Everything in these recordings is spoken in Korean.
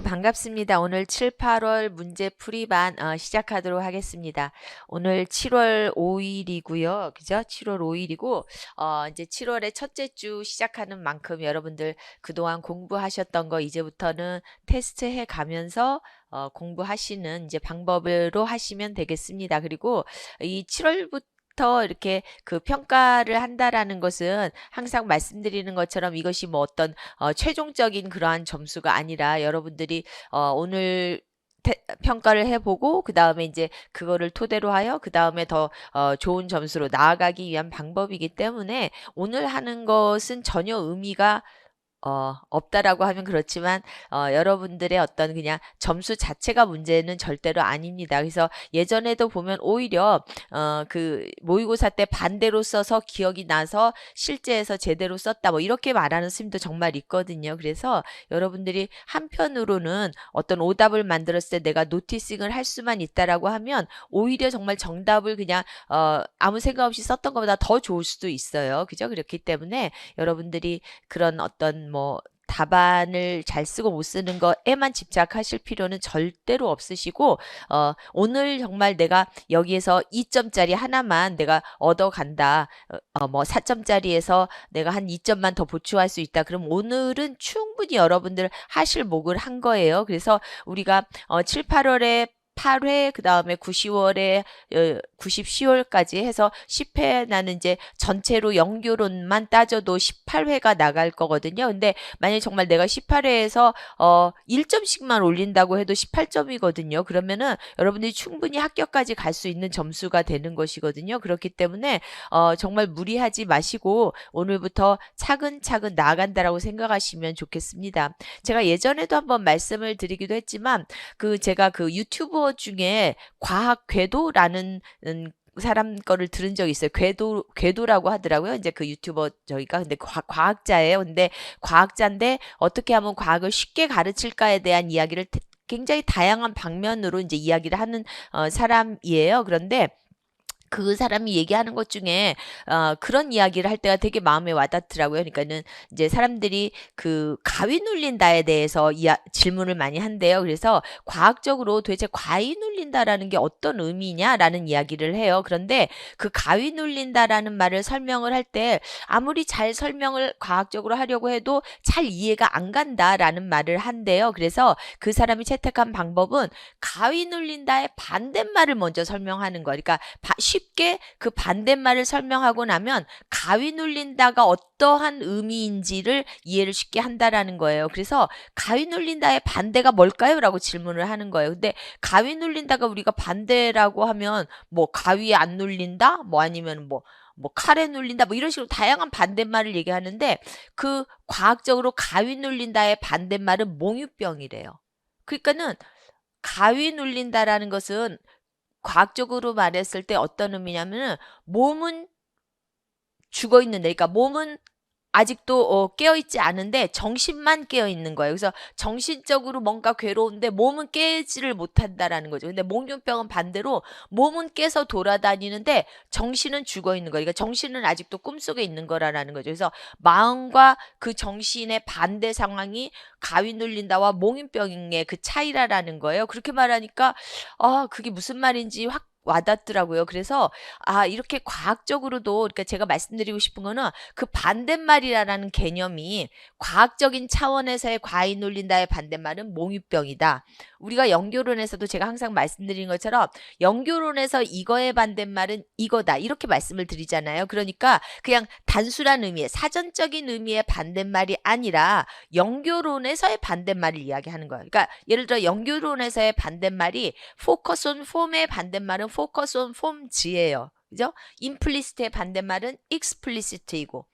반갑습니다. 오늘 7, 8월 문제풀이반 시작하도록 하겠습니다. 오늘 7월 5일이고요. 그죠? 7월 5일이고 이제 7월의 첫째 주 시작하는 만큼 여러분들 그동안 공부하셨던 거 이제부터는 테스트해 가면서 공부하시는 이제 방법으로 하시면 되겠습니다. 그리고 이 7월부터 이렇게 그 평가를 한다라는 것은 항상 말씀드리는 것처럼 이것이 뭐 어떤 최종적인 그러한 점수가 아니라 여러분들이 오늘 평가를 해보고 그 다음에 이제 그거를 토대로 하여 그 다음에 더 좋은 점수로 나아가기 위한 방법이기 때문에 오늘 하는 것은 전혀 의미가 없다라고 하면 그렇지만 여러분들의 어떤 그냥 점수 자체가 문제는 절대로 아닙니다. 그래서 예전에도 보면 오히려 그 모의고사 때 반대로 써서 기억이 나서 실제에서 제대로 썼다 뭐 이렇게 말하는 스님도 정말 있거든요. 그래서 여러분들이 한편으로는 어떤 오답을 만들었을 때 내가 노티싱을 할 수만 있다라고 하면 오히려 정말 정답을 그냥 아무 생각 없이 썼던 것보다 더 좋을 수도 있어요. 그죠? 그렇기 때문에 여러분들이 그런 어떤 뭐 답안을 잘 쓰고 못 쓰는 거에만 집착하실 필요는 절대로 없으시고 오늘 정말 내가 여기에서 2점짜리 하나만 내가 얻어간다. 뭐 4점짜리에서 내가 한 2점만 더 보충할 수 있다. 그럼 오늘은 충분히 여러분들 하실 목을 한 거예요. 그래서 우리가 7, 8월에 8회 그다음에 9, 10월에 90, 10월까지 해서 10회 나는 이제 전체로 연교론만 따져도 18회가 나갈 거거든요. 근데 만약에 정말 내가 18회에서 1점씩만 올린다고 해도 18점이거든요. 그러면은 여러분들이 충분히 합격까지 갈 수 있는 점수가 되는 것이거든요. 그렇기 때문에 정말 무리하지 마시고 오늘부터 차근차근 나아간다라고 생각하시면 좋겠습니다. 제가 예전에도 한번 말씀을 드리기도 했지만 제가 그 유튜버 중에 과학 궤도라는 사람 거를 들은 적이 있어요. 궤도라고 하더라고요. 이제 그 유튜버 저희가 근데 과학자예요. 근데 과학자인데 어떻게 하면 과학을 쉽게 가르칠까에 대한 이야기를 굉장히 다양한 방면으로 이제 이야기를 하는 사람이에요. 그런데 그 사람이 얘기하는 것 중에 그런 이야기를 할 때가 되게 마음에 와닿더라고요. 그러니까는 이제 사람들이 그 가위 눌린다에 대해서 질문을 많이 한대요. 그래서 과학적으로 도대체 가위 눌린다라는 게 어떤 의미냐라는 이야기를 해요. 그런데 그 가위 눌린다라는 말을 설명을 할 때 아무리 잘 설명을 과학적으로 하려고 해도 잘 이해가 안 간다라는 말을 한대요. 그래서 그 사람이 채택한 방법은 가위 눌린다의 반대말을 먼저 설명하는 거. 그러니까 쉽게 그 반대말을 설명하고 나면 가위 눌린다가 어떠한 의미인지를 이해를 쉽게 한다라는 거예요. 그래서 가위 눌린다의 반대가 뭘까요? 라고 질문을 하는 거예요. 근데 가위 눌린다가 우리가 반대라고 하면 뭐 가위에 안 눌린다? 뭐 아니면 뭐 칼에 눌린다? 뭐 이런 식으로 다양한 반대말을 얘기하는데 그 과학적으로 가위 눌린다의 반대말은 몽유병이래요. 그러니까는 가위 눌린다라는 것은 과학적으로 말했을 때 어떤 의미냐면은 몸은 죽어 있는데, 그러니까 몸은 아직도 깨어있지 않은데 정신만 깨어있는 거예요. 그래서 정신적으로 뭔가 괴로운데 몸은 깨지를 못한다라는 거죠. 근데 몽유병은 반대로 몸은 깨서 돌아다니는데 정신은 죽어 있는 거예요. 그러니까 정신은 아직도 꿈속에 있는 거라는 거죠. 그래서 마음과 그 정신의 반대 상황이 가위 눌린다와 몽유병의 그 차이라는 거예요. 그렇게 말하니까 그게 무슨 말인지 확 와닿더라고요. 그래서 이렇게 과학적으로도 그러니까 제가 말씀드리고 싶은 거는 그 반대말이라는 개념이 과학적인 차원에서의 과잉 눌린다의 반대말은 몽유병이다. 우리가 연교론에서도 제가 항상 말씀드린 것처럼 연교론에서 이거의 반대말은 이거다. 이렇게 말씀을 드리잖아요. 그러니까 그냥 단순한 의미의 사전적인 의미의 반대말이 아니라 연교론에서의 반대말을 이야기하는 거예요. 그러니까 예를 들어 연교론에서의 반대말이 focus on form의 반대말은 focus on forms예요. 그죠? implicit의 반대말은 explicit이고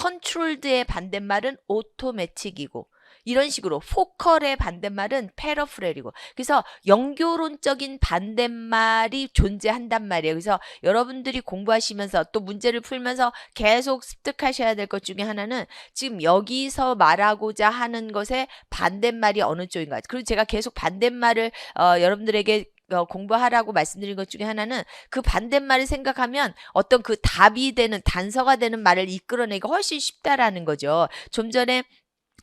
controlled의 반대말은 automatic이고 이런 식으로 포컬의 반대말은 패러프렐이고 그래서 연교론적인 반대말이 존재한단 말이에요. 그래서 여러분들이 공부하시면서 또 문제를 풀면서 계속 습득하셔야 될 것 중에 하나는 지금 여기서 말하고자 하는 것의 반대말이 어느 쪽인가. 그리고 제가 계속 반대말을 여러분들에게 공부하라고 말씀드린 것 중에 하나는 그 반대말을 생각하면 어떤 그 답이 되는 단서가 되는 말을 이끌어내기가 훨씬 쉽다라는 거죠. 좀 전에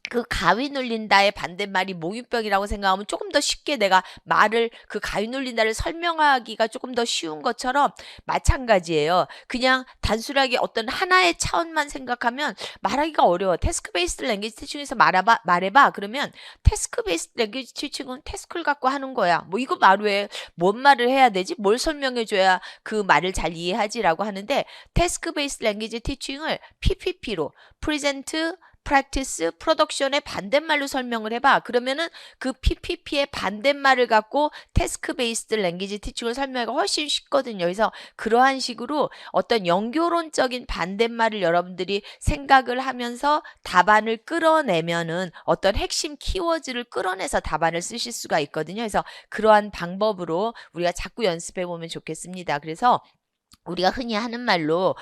그 가위 눌린다의 반대말이 몽유병이라고 생각하면 조금 더 쉽게 내가 말을 그 가위 눌린다를 설명하기가 조금 더 쉬운 것처럼 마찬가지예요. 그냥 단순하게 어떤 하나의 차원만 생각하면 말하기가 어려워. 태스크 베이스드 랭귀지 티칭에서 말해봐. 그러면 태스크 베이스드 랭귀지 티칭은 태스크를 갖고 하는 거야. 뭐 이거 말왜 뭔 말을 해야 되지? 뭘 설명해줘야 그 말을 잘 이해하지라고 하는데 태스크 베이스드 랭귀지 티칭을 PPP로 프레젠트 practice, production의 반대말로 설명을 해봐. 그러면은 그 PPP의 반대말을 갖고 task based language teaching을 설명하기가 훨씬 쉽거든요. 그래서 그러한 식으로 어떤 연교론적인 반대말을 여러분들이 생각을 하면서 답안을 끌어내면은 어떤 핵심 키워드를 끌어내서 답안을 쓰실 수가 있거든요. 그래서 그러한 방법으로 우리가 자꾸 연습해 보면 좋겠습니다. 그래서 우리가 흔히 하는 말로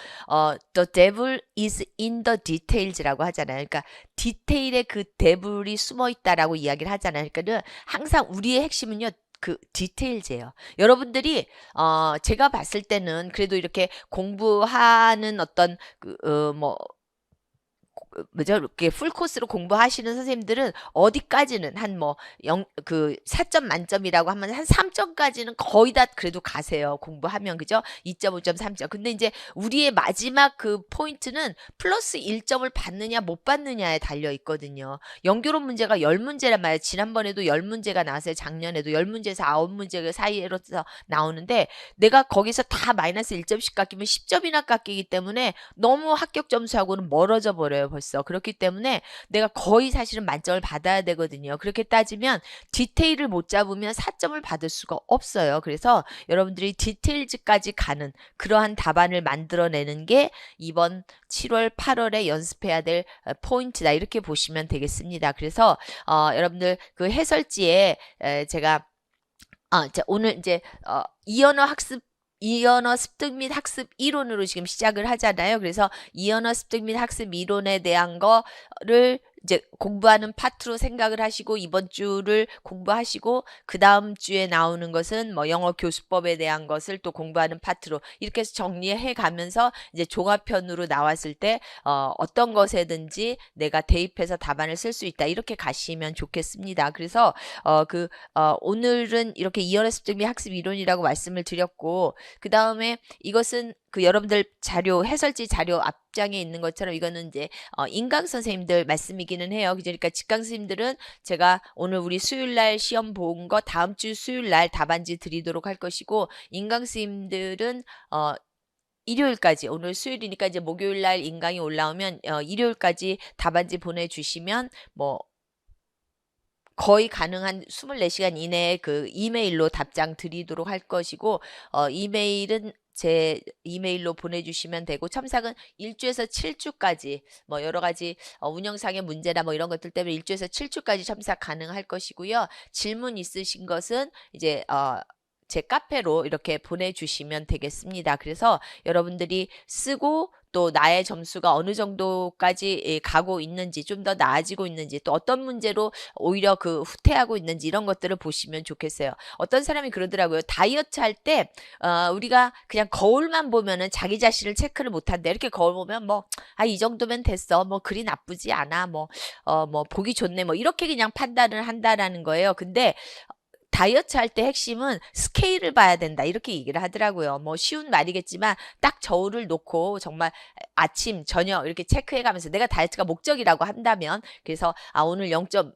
the devil is in the details라고 하잖아요. 그러니까 디테일에 그 devil이 숨어 있다라고 이야기를 하잖아요. 그러니까는 항상 우리의 핵심은요. 그 디테일즈예요. 여러분들이 제가 봤을 때는 그래도 이렇게 공부하는 어떤 뭐죠? 이렇게 풀코스로 공부하시는 선생님들은 어디까지는 한 뭐 4점 만점이라고 하면 한 3점까지는 거의 다 그래도 가세요. 공부하면 그죠? 2.5점, 3점. 근데 이제 우리의 마지막 그 포인트는 플러스 1점을 받느냐 못 받느냐에 달려 있거든요. 연교론 문제가 10문제란 말이에요. 지난번에도 10문제가 나왔어요. 작년에도 10문제에서 9문제 사이에서 나오는데 내가 거기서 다 마이너스 1점씩 깎이면 10점이나 깎이기 때문에 너무 합격 점수하고는 멀어져 버려요. 벌써. 그렇기 때문에 내가 거의 사실은 만점을 받아야 되거든요. 그렇게 따지면 디테일을 못 잡으면 4점을 받을 수가 없어요. 그래서 여러분들이 디테일즈까지 가는 그러한 답안을 만들어내는 게 이번 7월, 8월에 연습해야 될 포인트다. 이렇게 보시면 되겠습니다. 그래서 여러분들 그 해설지에 제가 오늘 이제 이언어 습득 및 학습 이론으로 지금 시작을 하잖아요. 그래서 이언어 습득 및 학습 이론에 대한 거를 이제 공부하는 파트로 생각을 하시고 이번 주를 공부하시고 그 다음 주에 나오는 것은 뭐 영어 교수법에 대한 것을 또 공부하는 파트로 이렇게 해서 정리해 가면서 이제 종합편으로 나왔을 때 어떤 것에든지 내가 대입해서 답안을 쓸 수 있다 이렇게 가시면 좋겠습니다. 그래서 오늘은 이렇게 이언어 습득 및 학습 이론이라고 말씀을 드렸고 그 다음에 이것은 그 여러분들 자료 해설지 자료 앞장에 있는 것처럼 이거는 이제 인강 선생님들 말씀이기는 해요. 그러니까 직강 선생님들은 제가 오늘 우리 수요일날 시험 본 거 다음 주 수요일날 답안지 드리도록 할 것이고 인강 선생님들은 일요일까지 오늘 수요일이니까 이제 목요일날 인강이 올라오면 일요일까지 답안지 보내주시면 뭐 거의 가능한 24시간 이내에 그 이메일로 답장 드리도록 할 것이고 이메일은 제 이메일로 보내주시면 되고 첨삭은 1주에서 7주까지 뭐 여러 가지 운영상의 문제나 뭐 이런 것들 때문에 1주에서 7주까지 첨삭 가능할 것이고요. 질문 있으신 것은 이제 제 카페로 이렇게 보내주시면 되겠습니다. 그래서 여러분들이 쓰고 또 나의 점수가 어느 정도까지 가고 있는지 좀 더 나아지고 있는지 또 어떤 문제로 오히려 그 후퇴하고 있는지 이런 것들을 보시면 좋겠어요. 어떤 사람이 그러더라고요. 다이어트 할 때 우리가 그냥 거울만 보면은 자기 자신을 체크를 못한대. 이렇게 거울 보면 뭐 이 정도면 됐어. 뭐 그리 나쁘지 않아. 뭐 보기 좋네. 뭐 이렇게 그냥 판단을 한다라는 거예요. 근데 다이어트 할 때 핵심은 스케일을 봐야 된다 이렇게 얘기를 하더라고요. 뭐 쉬운 말이겠지만 딱 저울을 놓고 정말 아침 저녁 이렇게 체크해 가면서 내가 다이어트가 목적이라고 한다면 그래서 오늘 500g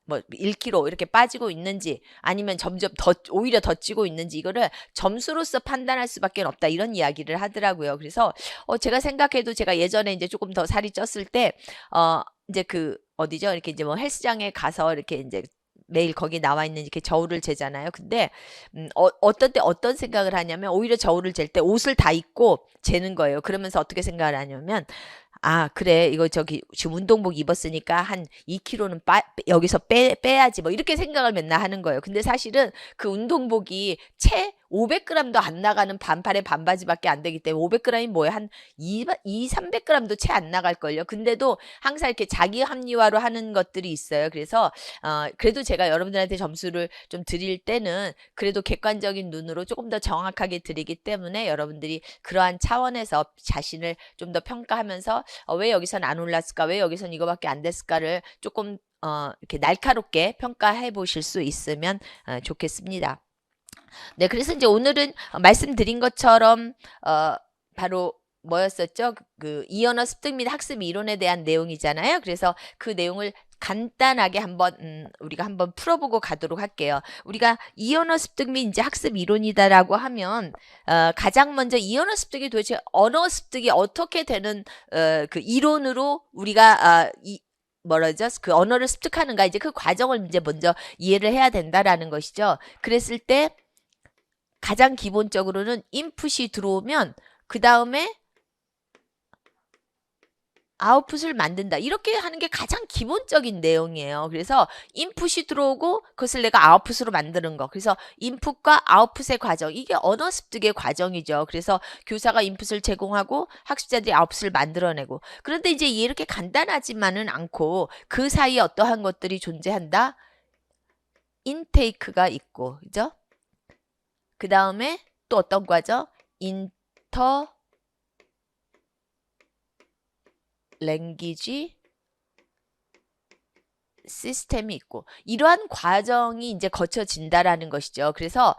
뭐 1kg 이렇게 빠지고 있는지 아니면 점점 오히려 더 찌고 있는지 이거를 점수로서 판단할 수밖에 없다 이런 이야기를 하더라고요. 그래서 제가 생각해도 제가 예전에 이제 조금 더 살이 쪘을 때 이제 그 어디죠? 이렇게 이제 뭐 헬스장에 가서 이렇게 이제 매일 거기 나와 있는 이렇게 저울을 재잖아요. 근데 어떤 때 어떤 생각을 하냐면 오히려 저울을 잴 때 옷을 다 입고 재는 거예요. 그러면서 어떻게 생각을 하냐면 그래 이거 저기 지금 운동복 입었으니까 한 2kg는 여기서 빼야지 뭐 이렇게 생각을 맨날 하는 거예요. 근데 사실은 그 운동복이 500g도 안 나가는 반팔의 반바지밖에 안 되기 때문에 500g이 뭐예요? 한 300g도 채 안 나갈걸요. 근데도 항상 이렇게 자기 합리화로 하는 것들이 있어요. 그래서 그래도 제가 여러분들한테 점수를 좀 드릴 때는 그래도 객관적인 눈으로 조금 더 정확하게 드리기 때문에 여러분들이 그러한 차원에서 자신을 좀 더 평가하면서 왜 여기선 안 올랐을까? 왜 여기선 이거밖에 안 됐을까를 조금 이렇게 날카롭게 평가해 보실 수 있으면 좋겠습니다. 네, 그래서 이제 오늘은 말씀드린 것처럼 바로 뭐였었죠? 그 이언어 습득 및 학습 이론에 대한 내용이잖아요. 그래서 그 내용을 간단하게 우리가 한번 풀어보고 가도록 할게요. 우리가 이언어 습득 및 이제 학습 이론이다라고 하면 가장 먼저 이언어 습득이 도대체 언어 습득이 어떻게 되는 그 이론으로 우리가 뭐라죠? 그 언어를 습득하는가 이제 그 과정을 이제 먼저 이해를 해야 된다라는 것이죠. 그랬을 때 가장 기본적으로는 인풋이 들어오면 그 다음에 아웃풋을 만든다. 이렇게 하는 게 가장 기본적인 내용이에요. 그래서 인풋이 들어오고 그것을 내가 아웃풋으로 만드는 거. 그래서 인풋과 아웃풋의 과정. 이게 언어 습득의 과정이죠. 그래서 교사가 인풋을 제공하고 학습자들이 아웃풋을 만들어내고. 그런데 이제 이렇게 간단하지만은 않고 그 사이에 어떠한 것들이 존재한다? 인테이크가 있고, 그죠? 그 다음에 또 어떤 과정? 인터 랭귀지 시스템이 있고 이러한 과정이 이제 거쳐진다라는 것이죠. 그래서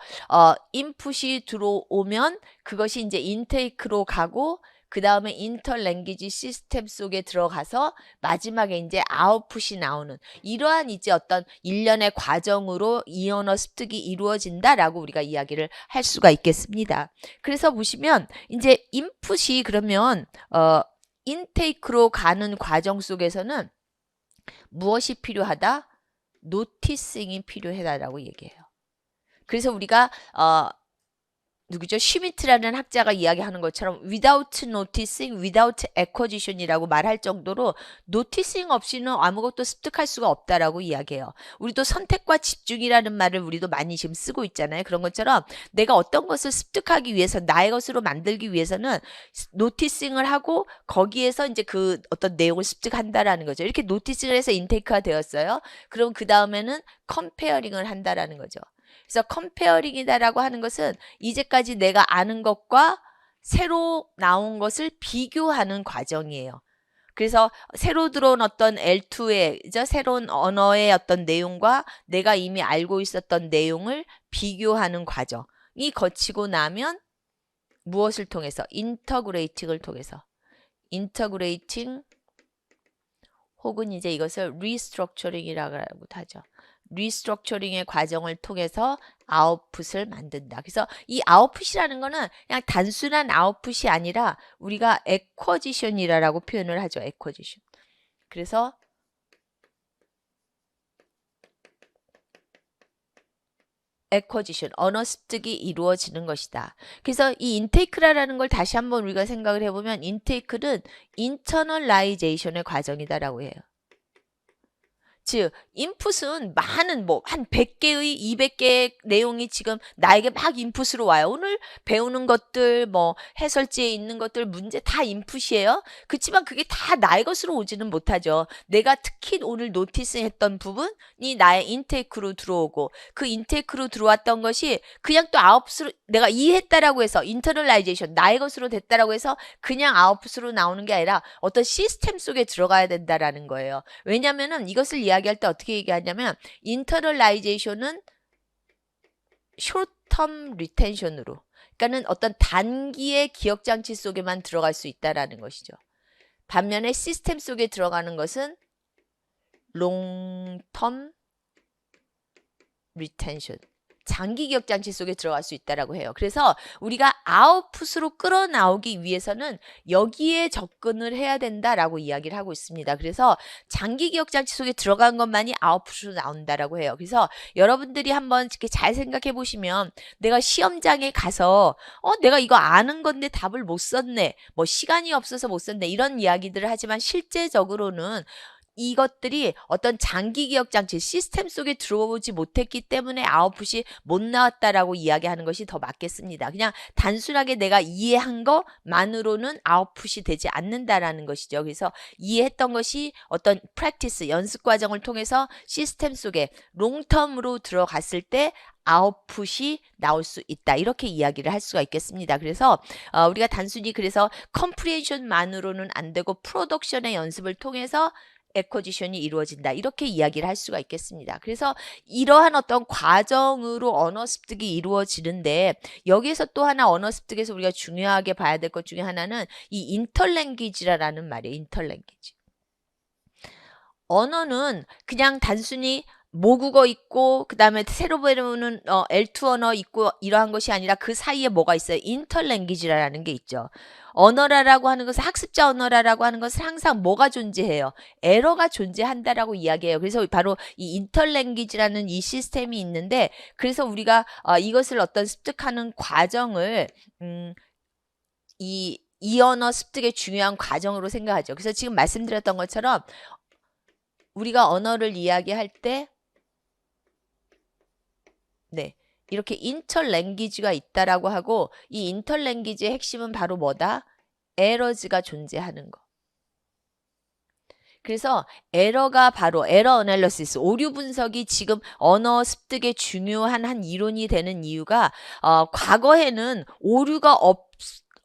인풋이 들어오면 그것이 이제 인테이크로 가고 그 다음에 인터랭귀지 시스템 속에 들어가서 마지막에 이제 아웃풋이 나오는 이러한 이제 어떤 일련의 과정으로 이 언어 습득이 이루어진다라고 우리가 이야기를 할 수가 있겠습니다. 그래서 보시면 이제 인풋이 그러면 인테이크로 가는 과정 속에서는 무엇이 필요하다? 노티싱이 필요하다라고 얘기해요. 그래서 우리가 누구죠? 슈미트라는 학자가 이야기하는 것처럼 without noticing, without acquisition이라고 말할 정도로 noticing 없이는 아무것도 습득할 수가 없다라고 이야기해요. 우리도 선택과 집중이라는 말을 우리도 많이 지금 쓰고 있잖아요. 그런 것처럼 내가 어떤 것을 습득하기 위해서 나의 것으로 만들기 위해서는 noticing을 하고 거기에서 이제 그 어떤 내용을 습득한다라는 거죠. 이렇게 noticing을 해서 인테이크가 되었어요. 그럼 그 다음에는 comparing을 한다라는 거죠. 그래서 컴페어링이다라고 하는 것은 이제까지 내가 아는 것과 새로 나온 것을 비교하는 과정이에요. 그래서 새로 들어온 어떤 L2의 새로운 언어의 어떤 내용과 내가 이미 알고 있었던 내용을 비교하는 과정이 거치고 나면 무엇을 통해서? 인터그레이팅을 통해서. 인터그레이팅 혹은 이제 이것을 리스트럭처링이라고 하죠. 리스트럭처링의 과정을 통해서 아웃풋을 만든다. 그래서 이 아웃풋이라는 거는 그냥 단순한 아웃풋이 아니라 우리가 에쿼지션이라고 표현을 하죠. 에쿼지션. 그래서 에쿼지션, 언어 습득이 이루어지는 것이다. 그래서 이 인테이크라는 걸 다시 한번 우리가 생각을 해보면 인테이크는 인터널라이제이션의 과정이다라고 해요. 즉 인풋은 많은 한 100개의 200개의 내용이 지금 나에게 막 인풋으로 와요. 오늘 배우는 것들 해설지에 있는 것들 문제 다 인풋이에요. 그렇지만 그게 다 나의 것으로 오지는 못하죠. 내가 특히 오늘 노티스했던 부분이 나의 인테이크로 들어오고 그 인테이크로 들어왔던 것이 그냥 또 아웃풋으로 내가 이해했다라고 해서 인터널라이제이션 나의 것으로 됐다라고 해서 그냥 아웃풋으로 나오는 게 아니라 어떤 시스템 속에 들어가야 된다라는 거예요. 왜냐면은 이것을 이야기할 때 어떻게 얘기하냐면 인터널라이제이션은 숏텀 리텐션으로 그러니까는 어떤 단기의 기억장치 속에만 들어갈 수 있다라는 것이죠. 반면에 시스템 속에 들어가는 것은 롱텀 리텐션 장기 기억장치 속에 들어갈 수 있다라고 해요. 그래서 우리가 아웃풋으로 끌어나오기 위해서는 여기에 접근을 해야 된다라고 이야기를 하고 있습니다. 그래서 장기 기억장치 속에 들어간 것만이 아웃풋으로 나온다라고 해요. 그래서 여러분들이 한번 이렇게 잘 생각해 보시면 내가 시험장에 가서 내가 이거 아는 건데 답을 못 썼네. 시간이 없어서 못 썼네. 이런 이야기들을 하지만 실제적으로는 이것들이 어떤 장기 기억 장치 시스템 속에 들어오지 못했기 때문에 아웃풋이 못 나왔다라고 이야기하는 것이 더 맞겠습니다. 그냥 단순하게 내가 이해한 것만으로는 아웃풋이 되지 않는다라는 것이죠. 그래서 이해했던 것이 어떤 프랙티스 연습 과정을 통해서 시스템 속에 롱텀으로 들어갔을 때 아웃풋이 나올 수 있다. 이렇게 이야기를 할 수가 있겠습니다. 그래서 우리가 단순히 그래서 컴프레hension만으로는 안 되고 프로덕션의 연습을 통해서 에코지션이 이루어진다. 이렇게 이야기를 할 수가 있겠습니다. 그래서 이러한 어떤 과정으로 언어 습득이 이루어지는데 여기에서 또 하나 언어 습득에서 우리가 중요하게 봐야 될 것 중에 하나는 이 인터랭귀지라는 말이에요. 인터랭귀지. 언어는 그냥 단순히 모국어 있고 그 다음에 새로 배우는 L2 언어 있고 이러한 것이 아니라 그 사이에 뭐가 있어요? 인터랭귀지라는 게 있죠. 언어라고 하는 것은 학습자 언어라고 하는 것은 항상 뭐가 존재해요? 에러가 존재한다라고 이야기해요. 그래서 바로 이 인터랭귀지라는 이 시스템이 있는데 그래서 우리가 이것을 어떤 습득하는 과정을 이 언어 습득의 중요한 과정으로 생각하죠. 그래서 지금 말씀드렸던 것처럼 우리가 언어를 이야기할 때 네, 이렇게 인터랭귀지가 있다라고 하고 이 인터랭귀지의 핵심은 바로 뭐다? 에러즈가 존재하는 거. 그래서 에러가 바로 에러 어널리시스, 오류 분석이 지금 언어 습득의 중요한 한 이론이 되는 이유가 과거에는 오류가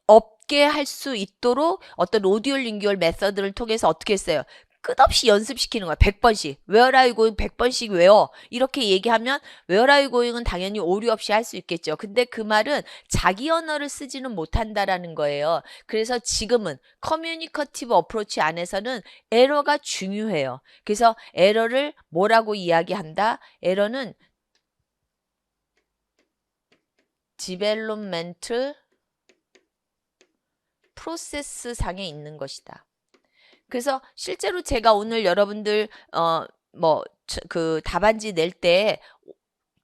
없게 할 수 있도록 어떤 오디오 링규얼 메서드를 통해서 어떻게 했어요? 끝없이 연습시키는 거야. 100번씩. Where are you going? 100번씩 외워. 이렇게 얘기하면 Where are you going은 당연히 오류 없이 할 수 있겠죠. 근데 그 말은 자기 언어를 쓰지는 못한다라는 거예요. 그래서 지금은 커뮤니커티브 어프로치 안에서는 에러가 중요해요. 그래서 에러를 뭐라고 이야기한다? 에러는 디벨롭멘트 프로세스 상에 있는 것이다. 그래서 실제로 제가 오늘 여러분들 그 답안지 낼 때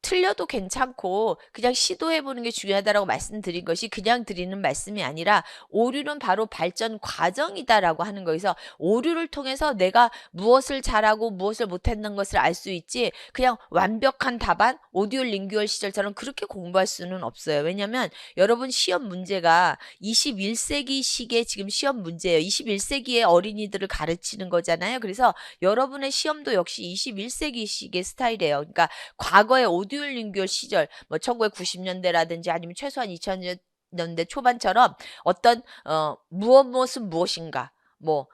틀려도 괜찮고 그냥 시도해보는 게 중요하다라고 말씀드린 것이 그냥 드리는 말씀이 아니라 오류는 바로 발전 과정이다라고 하는 거에서 오류를 통해서 내가 무엇을 잘하고 무엇을 못했는 것을 알 수 있지 그냥 완벽한 답안 오디오 링규얼 시절처럼 그렇게 공부할 수는 없어요. 왜냐하면 여러분 시험 문제가 21세기식의 지금 시험 문제예요. 21세기의 어린이들을 가르치는 거잖아요. 그래서 여러분의 시험도 역시 21세기식의 스타일이에요. 그러니까 과거의 오디오 링규얼 시절 뭐 1990년대라든지 아니면 최소한 2000년대 초반처럼 어떤 무엇은 무엇인가 뭐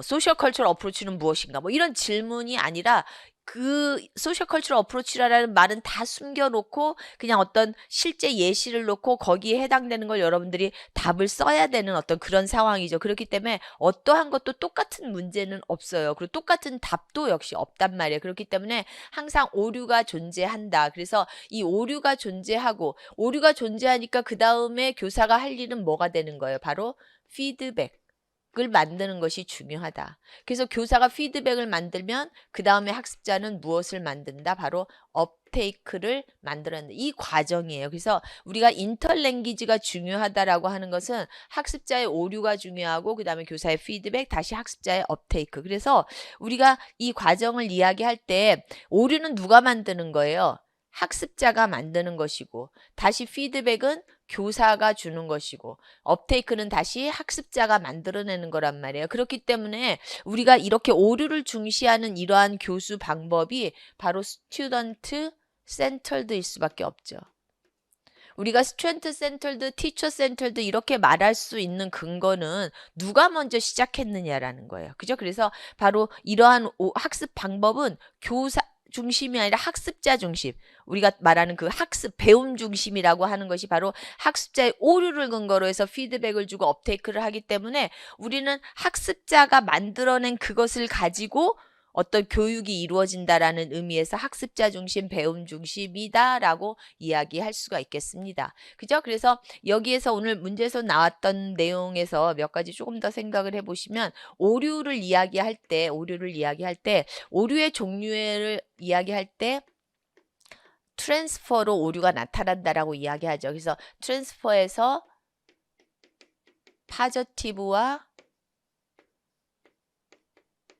소셜 컬처럴 어프로치는 무엇인가 뭐 이런 질문이 아니라 그 소셜 컬처럴 어프로치라는 말은 다 숨겨놓고 그냥 어떤 실제 예시를 놓고 거기에 해당되는 걸 여러분들이 답을 써야 되는 어떤 그런 상황이죠. 그렇기 때문에 어떠한 것도 똑같은 문제는 없어요. 그리고 똑같은 답도 역시 없단 말이에요. 그렇기 때문에 항상 오류가 존재한다. 그래서 이 오류가 존재하고 오류가 존재하니까 그 다음에 교사가 할 일은 뭐가 되는 거예요? 바로 피드백. 을 만드는 것이 중요하다. 그래서 교사가 피드백을 만들면 그 다음에 학습자는 무엇을 만든다? 바로 업테이크를 만들어낸다. 이 과정이에요. 그래서 우리가 인터랭귀지가 중요하다라고 하는 것은 학습자의 오류가 중요하고 그 다음에 교사의 피드백, 다시 학습자의 업테이크. 그래서 우리가 이 과정을 이야기할 때 오류는 누가 만드는 거예요? 학습자가 만드는 것이고 다시 피드백은 교사가 주는 것이고 업테이크는 다시 학습자가 만들어내는 거란 말이에요. 그렇기 때문에 우리가 이렇게 오류를 중시하는 이러한 교수 방법이 바로 스튜던트 센터드일 수밖에 없죠. 우리가 스튜던트 센터드, 티처 센터드 이렇게 말할 수 있는 근거는 누가 먼저 시작했느냐라는 거예요. 그죠? 그래서 바로 이러한 학습 방법은 교사 중심이 아니라 학습자 중심. 우리가 말하는 그 학습, 배움 중심이라고 하는 것이 바로 학습자의 오류를 근거로 해서 피드백을 주고 업테이크를 하기 때문에 우리는 학습자가 만들어낸 그것을 가지고 어떤 교육이 이루어진다라는 의미에서 학습자 중심, 배움 중심이다라고 이야기할 수가 있겠습니다. 그죠? 그래서 여기에서 오늘 문제에서 나왔던 내용에서 몇 가지 조금 더 생각을 해보시면 오류를 이야기할 때 오류의 종류를 이야기할 때 트랜스퍼로 오류가 나타난다라고 이야기하죠. 그래서 트랜스퍼에서 파저티브와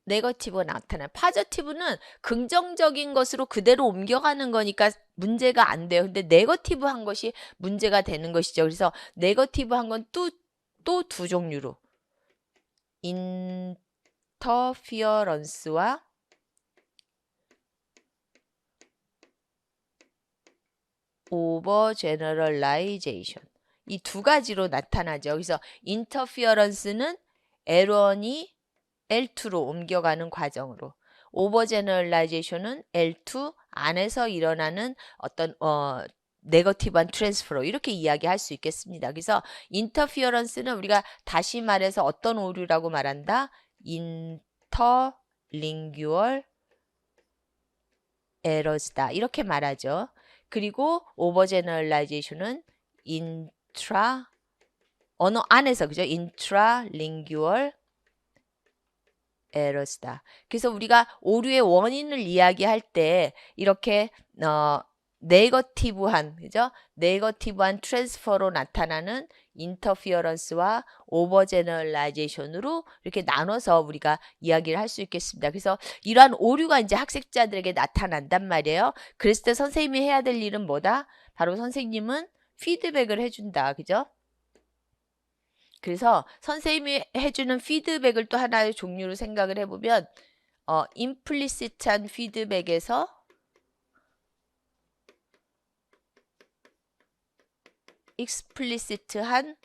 네거티브가 나타나요. 파저티브는 긍정적인 것으로 그대로 옮겨가는 거니까 문제가 안 돼요. 근데 네거티브한 것이 문제가 되는 것이죠. 그래서 네거티브한 건 또 두 종류로 인터피어런스와 오버 제너럴라이제이션 이 두 가지로 나타나죠. 그래서 인터피어런스는 L1이 L2로 옮겨가는 과정으로, 오버 제너럴라이제이션은 L2 안에서 일어나는 어떤 네거티브한 트랜스퍼로 이렇게 이야기할 수 있겠습니다. 그래서 인터피어런스는 우리가 다시 말해서 어떤 오류라고 말한다? 인터링규얼 에러스다 이렇게 말하죠. 그리고 오버 제너럴라이제이션은 인트라 언어 안에서 그죠? 인트라링규얼 에러스다. 그래서 우리가 오류의 원인을 이야기할 때 이렇게 네거티브한 그죠? 네거티브한 트랜스퍼로 나타나는 인터피어런스와 오버 제너럴라이제이션으로 이렇게 나눠서 우리가 이야기를 할 수 있겠습니다. 그래서 이러한 오류가 이제 학습자들에게 나타난단 말이에요. 그랬을 때 선생님이 해야 될 일은 뭐다? 바로 선생님은 피드백을 해준다. 그죠? 그래서 선생님이 해주는 피드백을 또 하나의 종류로 생각을 해보면 임플리시트한 피드백에서 익스플리시트한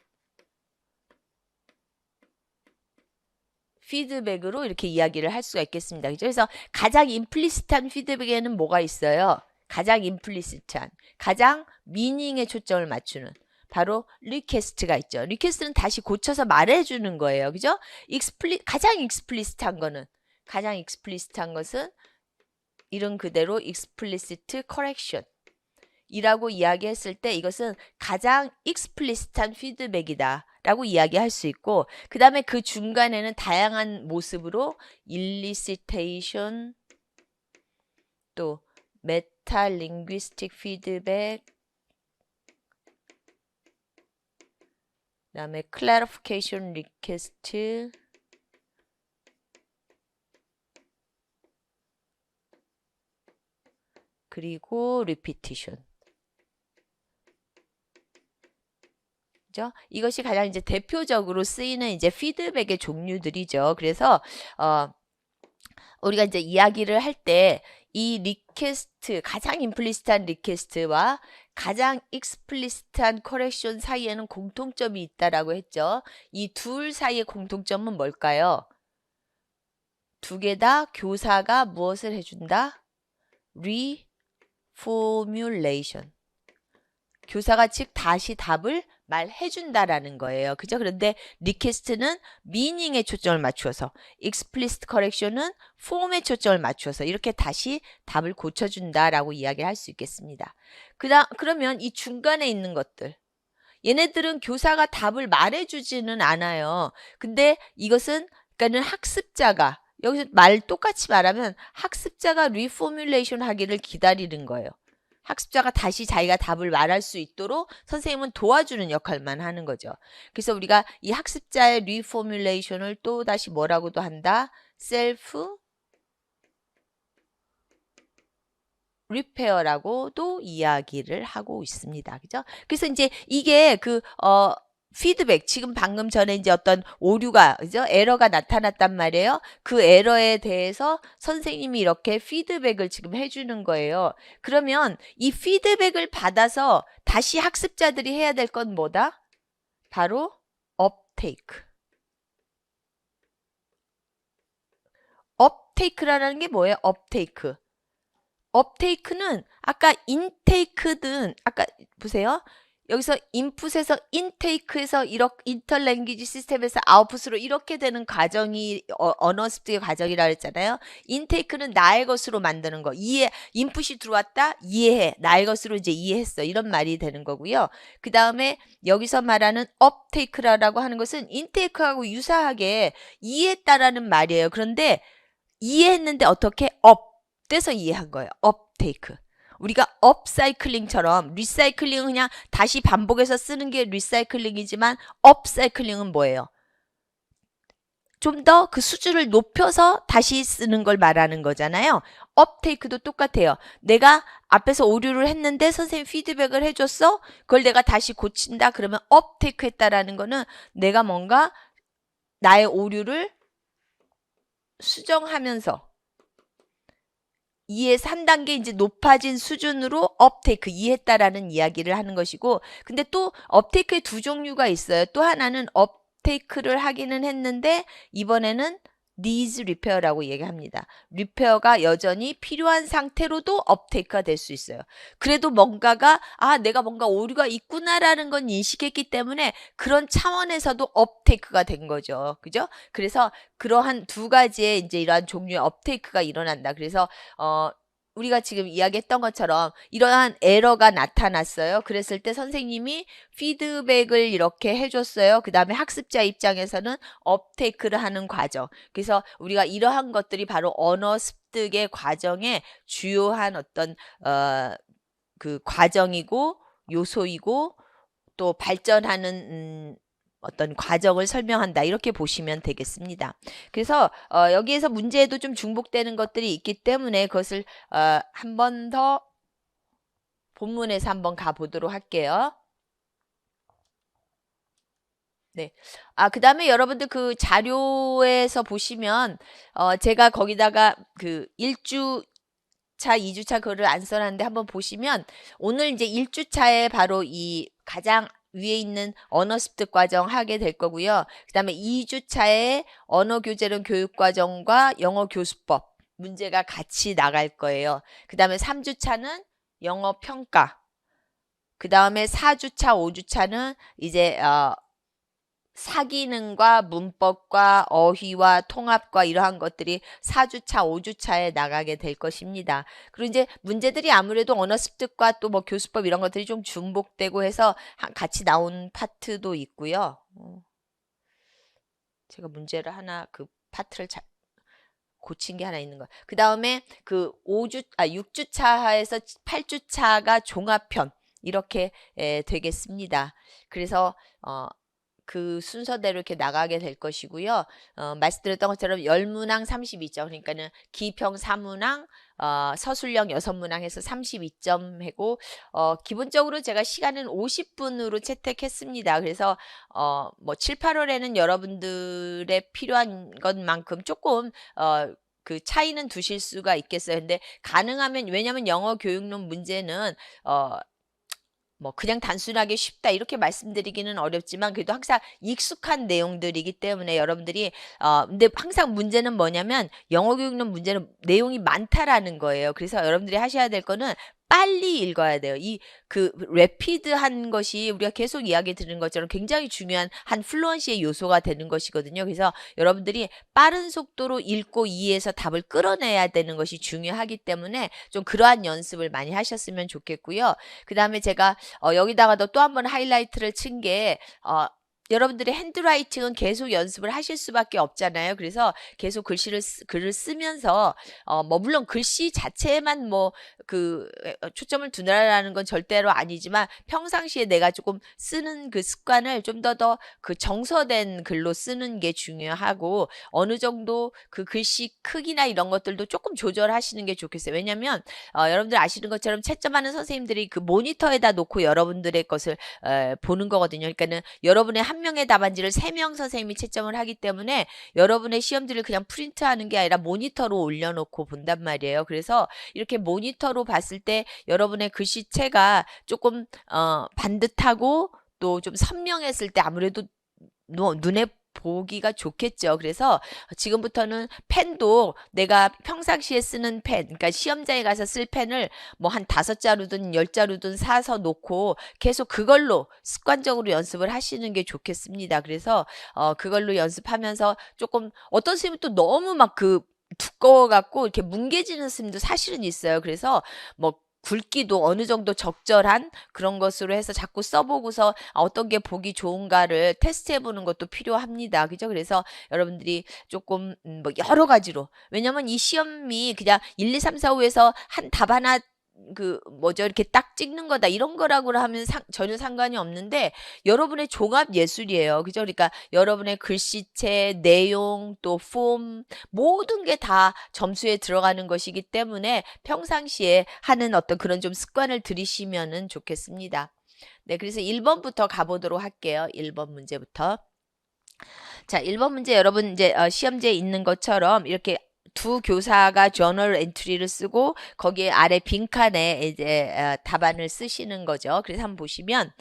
피드백으로 이렇게 이야기를 할 수가 있겠습니다. 그죠? 그래서 가장 임플리시트한 피드백에는 뭐가 있어요? 가장 임플리시트한, 가장 미닝에 초점을 맞추는 바로 리퀘스트가 있죠. 리퀘스트는 다시 고쳐서 말해주는 거예요. 그죠? 가장 익스플리시트한 것은 이름 그대로 explicit correction 이라고 이야기했을 때 이것은 가장 익스플리시트한 피드백이다 라고 이야기할 수 있고, 그 다음에 그 중간에는 다양한 모습으로 일리시테이션, 또 메타링귀스틱 피드백, 그 다음에 clarification request, 그리고 repetition. 그죠? 이것이 가장 이제 대표적으로 쓰이는 이제 피드백의 종류들이죠. 그래서 우리가 이제 이야기를 할 때 이 리퀘스트, 가장 임플리시트한 리퀘스트와 가장 익스플리시트한 커렉션 사이에는 공통점이 있다라고 했죠. 이 둘 사이의 공통점은 뭘까요? 두 개 다 교사가 무엇을 해준다? reformulation. 교사가 즉 다시 답을 말해준다라는 거예요. 그죠? 그런데 리퀘스트는 미닝에 초점을 맞추어서, explicit correction은 폼에 초점을 맞추어서 이렇게 다시 답을 고쳐준다라고 이야기를 할 수 있겠습니다. 그러면 이 중간에 있는 것들, 얘네들은 교사가 답을 말해주지는 않아요. 근데 이것은 그러니까는 학습자가, 여기서 똑같이 말하면 학습자가 리포뮬레이션 하기를 기다리는 거예요. 학습자가 다시 자기가 답을 말할 수 있도록 선생님은 도와주는 역할만 하는 거죠. 그래서 우리가 이 학습자의 리포뮬레이션을 또 다시 뭐라고도 한다? 셀프 리페어라고도 이야기를 하고 있습니다. 그죠? 그래서 이제 이게 피드백, 지금 방금 전에 이제 어떤 오류가, 그죠? 에러가 나타났단 말이에요. 그 에러에 대해서 선생님이 이렇게 피드백을 지금 해주는 거예요. 그러면 이 피드백을 받아서 다시 학습자들이 해야 될 건 뭐다? 바로 업테이크. 업테이크라는 게 뭐예요? 업테이크. 업테이크는 아까 인테이크든, 아까 보세요. 여기서 인풋에서 인테이크에서 이렇게 인터랭귀지 시스템에서 아웃풋으로 이렇게 되는 과정이 언어 습득의 과정이라고 했잖아요. 인테이크는 나의 것으로 만드는 거. 인풋이 들어왔다? 이해해. 나의 것으로 이제 이해했어. 이런 말이 되는 거고요. 그 다음에 여기서 말하는 업테이크라고 하는 것은 인테이크하고 유사하게 이해했다라는 말이에요. 그런데 이해했는데 어떻게? 떼서 이해한 거예요. 업테이크. 우리가 업사이클링처럼, 리사이클링은 그냥 다시 반복해서 쓰는 게 리사이클링이지만 업사이클링은 뭐예요? 좀 더 그 수준을 높여서 다시 쓰는 걸 말하는 거잖아요. 업테이크도 똑같아요. 내가 앞에서 오류를 했는데 선생님 피드백을 해줬어? 그걸 내가 다시 고친다? 그러면 업테이크 했다라는 거는 내가 뭔가 나의 오류를 수정하면서 이해에서 한 단계 이제 높아진 수준으로 업테이크 이해했다라는 이야기를 하는 것이고, 근데 또 업테이크의 두 종류가 있어요. 또 하나는 업테이크를 하기는 했는데 이번에는 needs repair라고 얘기합니다. 리페어가 여전히 필요한 상태로도 업테이크가 될 수 있어요. 그래도 뭔가가 내가 뭔가 오류가 있구나라는 건 인식했기 때문에 그런 차원에서도 업테이크가 된 거죠. 그죠? 그래서 그러한 두 가지의 이제 이러한 종류의 업테이크가 일어난다. 그래서 우리가 지금 이야기했던 것처럼 이러한 에러가 나타났어요. 그랬을 때 선생님이 피드백을 이렇게 해줬어요. 그 다음에 학습자 입장에서는 업테이크를 하는 과정. 그래서 우리가 이러한 것들이 바로 언어 습득의 과정의 주요한 어떤 그 과정이고 요소이고 또 발전하는 어떤 과정을 설명한다. 이렇게 보시면 되겠습니다. 그래서 여기에서 문제에도 좀 중복되는 것들이 있기 때문에 그것을 한 번 더 본문에서 한번 가보도록 할게요. 네. 그 다음에 여러분들 그 자료에서 보시면 제가 거기다가 그 1주차, 2주차 그거를 안 써놨는데 한번 보시면 오늘 이제 1주차에 바로 이 가장 위에 있는 언어 습득 과정 하게 될 거고요. 그 다음에 2주차에 언어 교재론 교육 과정과 영어 교수법 문제가 같이 나갈 거예요. 그 다음에 3주차는 영어 평가. 그 다음에 4주차, 5주차는 이제 사기능과 문법과 어휘와 통합과 이러한 것들이 4주차, 5주차에 나가게 될 것입니다. 그리고 이제 문제들이 아무래도 언어 습득과 또 뭐 교수법 이런 것들이 좀 중복되고 해서 같이 나온 파트도 있고요. 제가 문제를 하나 그 파트를 고친 게 하나 있는 거. 그 다음에 그 6주차에서 8주차가 종합편 이렇게 되겠습니다. 그래서 그 순서대로 이렇게 나가게 될 것이고요. 말씀드렸던 것처럼 10문항 32점, 그러니까는 기평 4문항, 서술형 6문항 해서 32점 하고, 기본적으로 제가 시간은 50분으로 채택했습니다. 그래서, 뭐 7, 8월에는 여러분들의 필요한 것만큼 조금, 그 차이는 두실 수가 있겠어요. 근데 가능하면, 왜냐면 영어 교육론 문제는, 뭐 그냥 단순하게 쉽다 이렇게 말씀드리기는 어렵지만 그래도 항상 익숙한 내용들이기 때문에 여러분들이 근데 항상 문제는 뭐냐면 영어 교육론 문제는 내용이 많다라는 거예요. 그래서 여러분들이 하셔야 될 거는 빨리 읽어야 돼요. 이 그 래피드한 것이 우리가 계속 이야기 드리는 것처럼 굉장히 중요한 한 플루언시의 요소가 되는 것이거든요. 그래서 여러분들이 빠른 속도로 읽고 이해해서 답을 끌어내야 되는 것이 중요하기 때문에 좀 그러한 연습을 많이 하셨으면 좋겠고요. 그 다음에 제가 여기다가도 또 한 번 하이라이트를 친 게 여러분들의 핸드라이팅은 계속 연습을 하실 수밖에 없잖아요. 그래서 계속 글을 쓰면서 뭐 물론 글씨 자체에만 뭐 그 초점을 두느라는 건 절대로 아니지만 평상시에 내가 조금 쓰는 그 습관을 좀 더 그 정서된 글로 쓰는 게 중요하고 어느 정도 그 글씨 크기나 이런 것들도 조금 조절하시는 게 좋겠어요. 왜냐면 여러분들 아시는 것처럼 채점하는 선생님들이 그 모니터에다 놓고 여러분들의 것을 보는 거거든요. 그러니까는 여러분의 한 명의 답안지를 3명 선생님이 채점을 하기 때문에 여러분의 시험지를 그냥 프린트하는 게 아니라 모니터로 올려놓고 본단 말이에요. 그래서 이렇게 모니터로 봤을 때 여러분의 글씨체가 조금 반듯하고 또 좀 선명했을 때 아무래도 눈에 보기가 좋겠죠. 그래서 지금부터는 펜도 내가 평상시에 쓰는 펜, 그러니까 시험장에 가서 쓸 펜을 뭐 한 5자루든 10자루든 사서 놓고 계속 그걸로 습관적으로 연습을 하시는 게 좋겠습니다. 그래서 그걸로 연습하면서 조금 어떤 선생님은 또 너무 막 그 두꺼워갖고 이렇게 뭉개지는 선생님도 사실은 있어요. 그래서 뭐 굵기도 어느 정도 적절한 그런 것으로 해서 자꾸 써보고서 어떤 게 보기 좋은가를 테스트해보는 것도 필요합니다. 그죠? 그래서 여러분들이 조금 뭐 여러 가지로 왜냐면 이 시험이 그냥 1, 2, 3, 4, 5에서 한 답 하나 뭐죠? 이렇게 딱 찍는 거다. 이런 거라고 하면 전혀 상관이 없는데 여러분의 종합 예술이에요. 그죠? 그러니까 여러분의 글씨체, 내용, 또 폼 모든 게 다 점수에 들어가는 것이기 때문에 평상시에 하는 어떤 그런 좀 습관을 들이시면은 좋겠습니다. 네, 그래서 1번부터 가보도록 할게요. 1번 문제부터. 자, 1번 문제 여러분 이제 시험지에 있는 것처럼 이렇게 두 교사가 저널 엔트리를 쓰고 거기에 아래 빈칸에 이제 답안을 쓰시는 거죠. 그래서 한번 보시면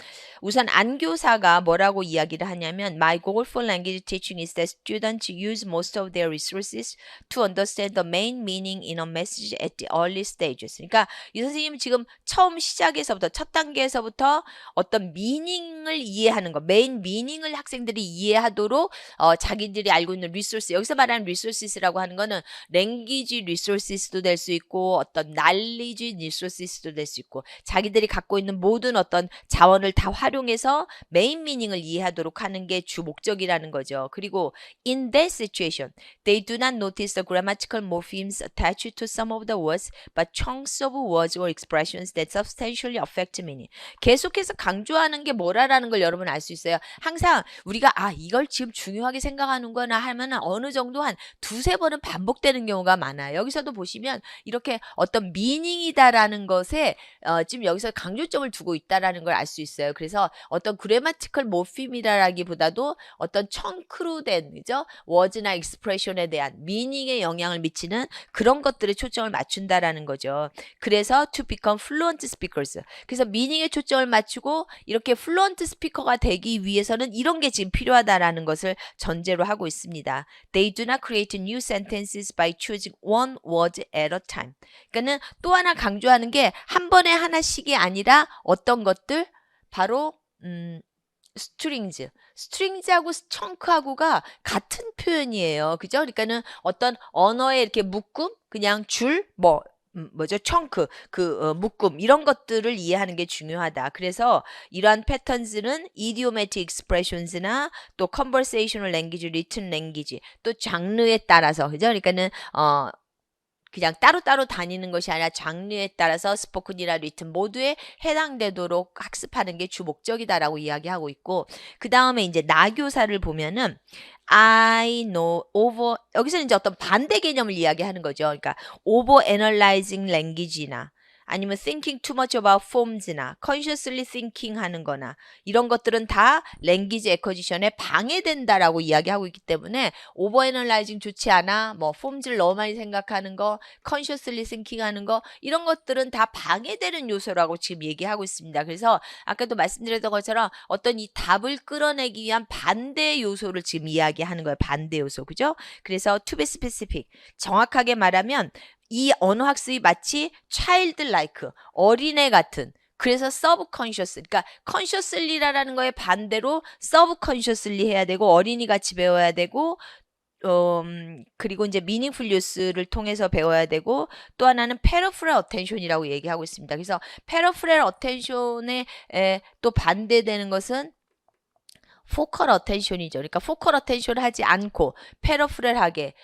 우선 안 교사가 뭐라고 이야기를 하냐면 My goal for language teaching is that students use most of their resources to understand the main meaning in a message at the early stages. 그러니까 이 선생님은 지금 처음 시작에서부터 첫 단계에서부터 어떤 미닝을 이해하는 거, 메인 미닝을 학생들이 이해하도록 자기들이 알고 있는 리소스, 여기서 말하는 리소스라고 하는 거는 랭귀지 리소스도 될 수 있고 어떤 날리지 리소스도 될 수 있고 자기들이 갖고 있는 모든 어떤 자원을 다 활용해서 메인 미닝을 이해하도록 하는 게 주 목적이라는 거죠. 그리고 in that situation, they do not notice the grammatical morphemes attached to some of the words, but chunks of words or expressions that substantially affect meaning. 계속해서 강조하는 게 뭐라라는 걸 여러분 알 수 있어요. 항상 우리가 이걸 지금 중요하게 생각하는구나 하면 어느 정도 한 두세 번은 반복되는 경우가 많아요. 여기서도 보시면 이렇게 어떤 미닝이다라는 것에 지금 여기서 강조점을 두고 있다라는 걸 알 수 있어요. 그래서 어떤 그래마티컬 모핌이라기보다도 어떤 청크로 된 그죠? 워즈나 익스프레션에 대한 미닝에 영향을 미치는 그런 것들에 초점을 맞춘다라는 거죠. 그래서 to become fluent speakers. 그래서 미닝에 초점을 맞추고 이렇게 플루언트 스피커가 되기 위해서는 이런 게 지금 필요하다라는 것을 전제로 하고 있습니다. They do not create new sentences by choosing one word at a time. 그러니까는 또 하나 강조하는 게 한 번에 하나씩이 아니라 어떤 것들 바로 스트링즈하고 청크하고가 같은 표현이에요. 그죠? 그러니까는 어떤 언어의 이렇게 묶음, 그냥 줄, 뭐죠? 청크, 묶음 이런 것들을 이해하는 게 중요하다. 그래서 이러한 패턴즈는 idiomatic expressions나 또 conversational language, written language 또 장르에 따라서 그죠? 그러니까는 그냥 따로따로 다니는 것이 아니라 장르에 따라서 스포큰이나 리튼 모두에 해당되도록 학습하는 게 주 목적이다라고 이야기하고 있고 그 다음에 이제 나교사를 보면은 I know over 여기서 이제 어떤 반대 개념을 이야기하는 거죠. 그러니까 over analyzing language나 아니면 thinking too much about forms나 consciously thinking 하는 거나 이런 것들은 다 랭귀지 애쿼지션에 방해된다라고 이야기하고 있기 때문에 오버 애널라이징 좋지 않아 폼즈를 너무 많이 생각하는 거 consciously thinking 하는 거 이런 것들은 다 방해되는 요소라고 지금 얘기하고 있습니다. 그래서 아까도 말씀드렸던 것처럼 어떤 이 답을 끌어내기 위한 반대 요소를 지금 이야기하는 거예요. 반대 요소 그죠? 그래서 to be specific 정확하게 말하면 이 언어 학습이 마치 childlike, 어린애 같은 그래서 subconscious, 그러니까 consciously라는 거에 반대로 subconsciously 해야 되고 어린이 같이 배워야 되고 그리고 이제 meaningful use를 통해서 배워야 되고 또 하나는 peripheral attention이라고 얘기하고 있습니다. 그래서 peripheral attention에 또 반대되는 것은 focal attention이죠. 그러니까 focal attention을 하지 않고 peripheral하게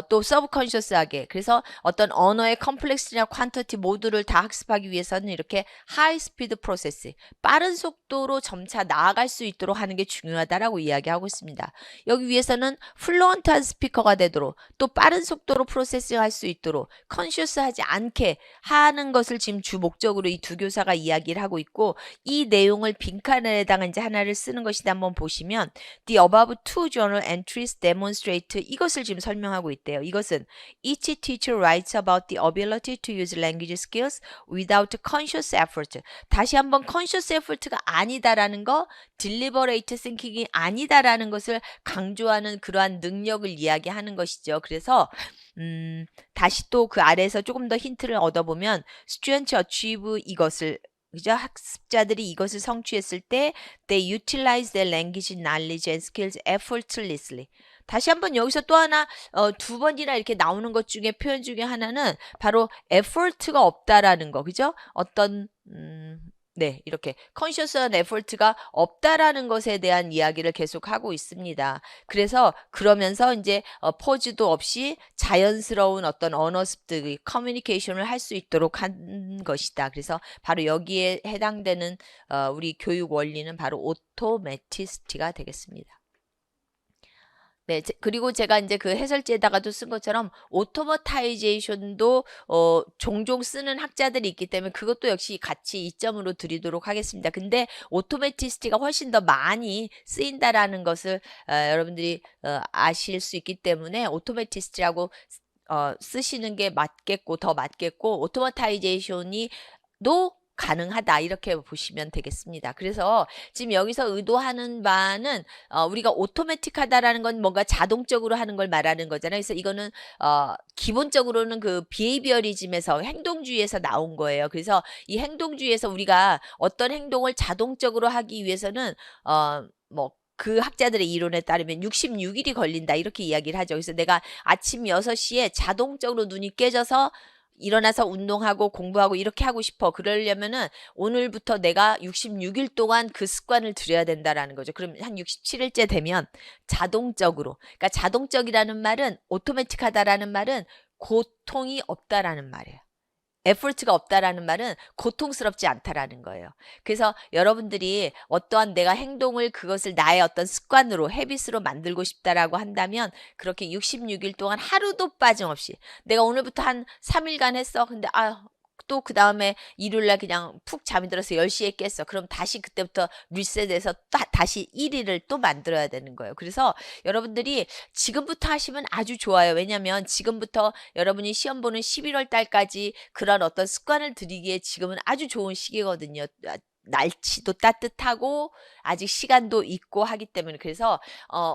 또 서브컨셔스하게 그래서 어떤 언어의 컴플렉스나 퀀터티 모두를 다 학습하기 위해서는 이렇게 하이 스피드 프로세스 빠른 속도로 점차 나아갈 수 있도록 하는 게 중요하다라고 이야기하고 있습니다. 여기 위해서는 플루언트한 스피커가 되도록 또 빠른 속도로 프로세싱할 수 있도록 컨셔스하지 않게 하는 것을 지금 주 목적으로 이 두 교사가 이야기를 하고 있고 이 내용을 빈칸에다가 이제 하나를 쓰는 것이다 한번 보시면 The above two journal entries demonstrate 이것을 지금 설명하고 있대요. 이것은 each teacher writes about the ability to use language skills without conscious effort. 다시 한번 conscious effort가 아니다라는 거, deliberate thinking이 아니다라는 것을 강조하는 그러한 능력을 이야기하는 것이죠. 그래서 다시 또 그 아래에서 조금 더 힌트를 얻어보면 students achieve 이것을 그죠? 학습자들이 이것을 성취했을 때 they utilize their language knowledge and skills effortlessly. 다시 한번 여기서 또 하나 두 번이나 이렇게 나오는 것 중에 표현 중에 하나는 바로 effort가 없다라는 거. 그죠? 어떤 네, 이렇게 conscious한 effort가 없다라는 것에 대한 이야기를 계속 하고 있습니다. 그래서 그러면서 이제 포즈도 없이 자연스러운 어떤 언어 습득, 커뮤니케이션을 할 수 있도록 한 것이다. 그래서 바로 여기에 해당되는 우리 교육 원리는 바로 오토매티스티가 되겠습니다. 네, 그리고 제가 이제 그 해설지에다가도 쓴 것처럼 오토머타이제이션도 종종 쓰는 학자들이 있기 때문에 그것도 역시 같이 이점으로 드리도록 하겠습니다. 근데 오토매티스티가 훨씬 더 많이 쓰인다라는 것을 여러분들이 아실 수 있기 때문에 오토매티스티라고 쓰시는 게 맞겠고 더 맞겠고 오토머타이제이션이 도 가능하다 이렇게 보시면 되겠습니다. 그래서 지금 여기서 의도하는 바는 우리가 오토매틱하다라는 건 뭔가 자동적으로 하는 걸 말하는 거잖아요. 그래서 이거는 기본적으로는 그 비헤이비어리즘에서 행동주의에서 나온 거예요. 그래서 이 행동주의에서 우리가 어떤 행동을 자동적으로 하기 위해서는 뭐 그 학자들의 이론에 따르면 66일이 걸린다 이렇게 이야기를 하죠. 그래서 내가 아침 6시에 자동적으로 눈이 깨져서 일어나서 운동하고 공부하고 이렇게 하고 싶어. 그러려면은 오늘부터 내가 66일 동안 그 습관을 들여야 된다라는 거죠. 그럼 한 67일째 되면 자동적으로. 그러니까 자동적이라는 말은 오토매틱하다라는 말은 고통이 없다라는 말이에요. 에포트가 없다라는 말은 고통스럽지 않다라는 거예요. 그래서 여러분들이 어떠한 내가 행동을 그것을 나의 어떤 습관으로 헤빗으로 만들고 싶다라고 한다면 그렇게 66일 동안 하루도 빠짐없이 내가 오늘부터 한 3일간 했어. 근데 또 그 다음에 일요일날 그냥 푹 잠이 들어서 10시에 깼어. 그럼 다시 그때부터 리셋해서 다시 1일을 또 만들어야 되는 거예요. 그래서 여러분들이 지금부터 하시면 아주 좋아요. 왜냐하면 지금부터 여러분이 시험 보는 11월 달까지 그런 어떤 습관을 들이기에 지금은 아주 좋은 시기거든요. 날씨도 따뜻하고 아직 시간도 있고 하기 때문에 그래서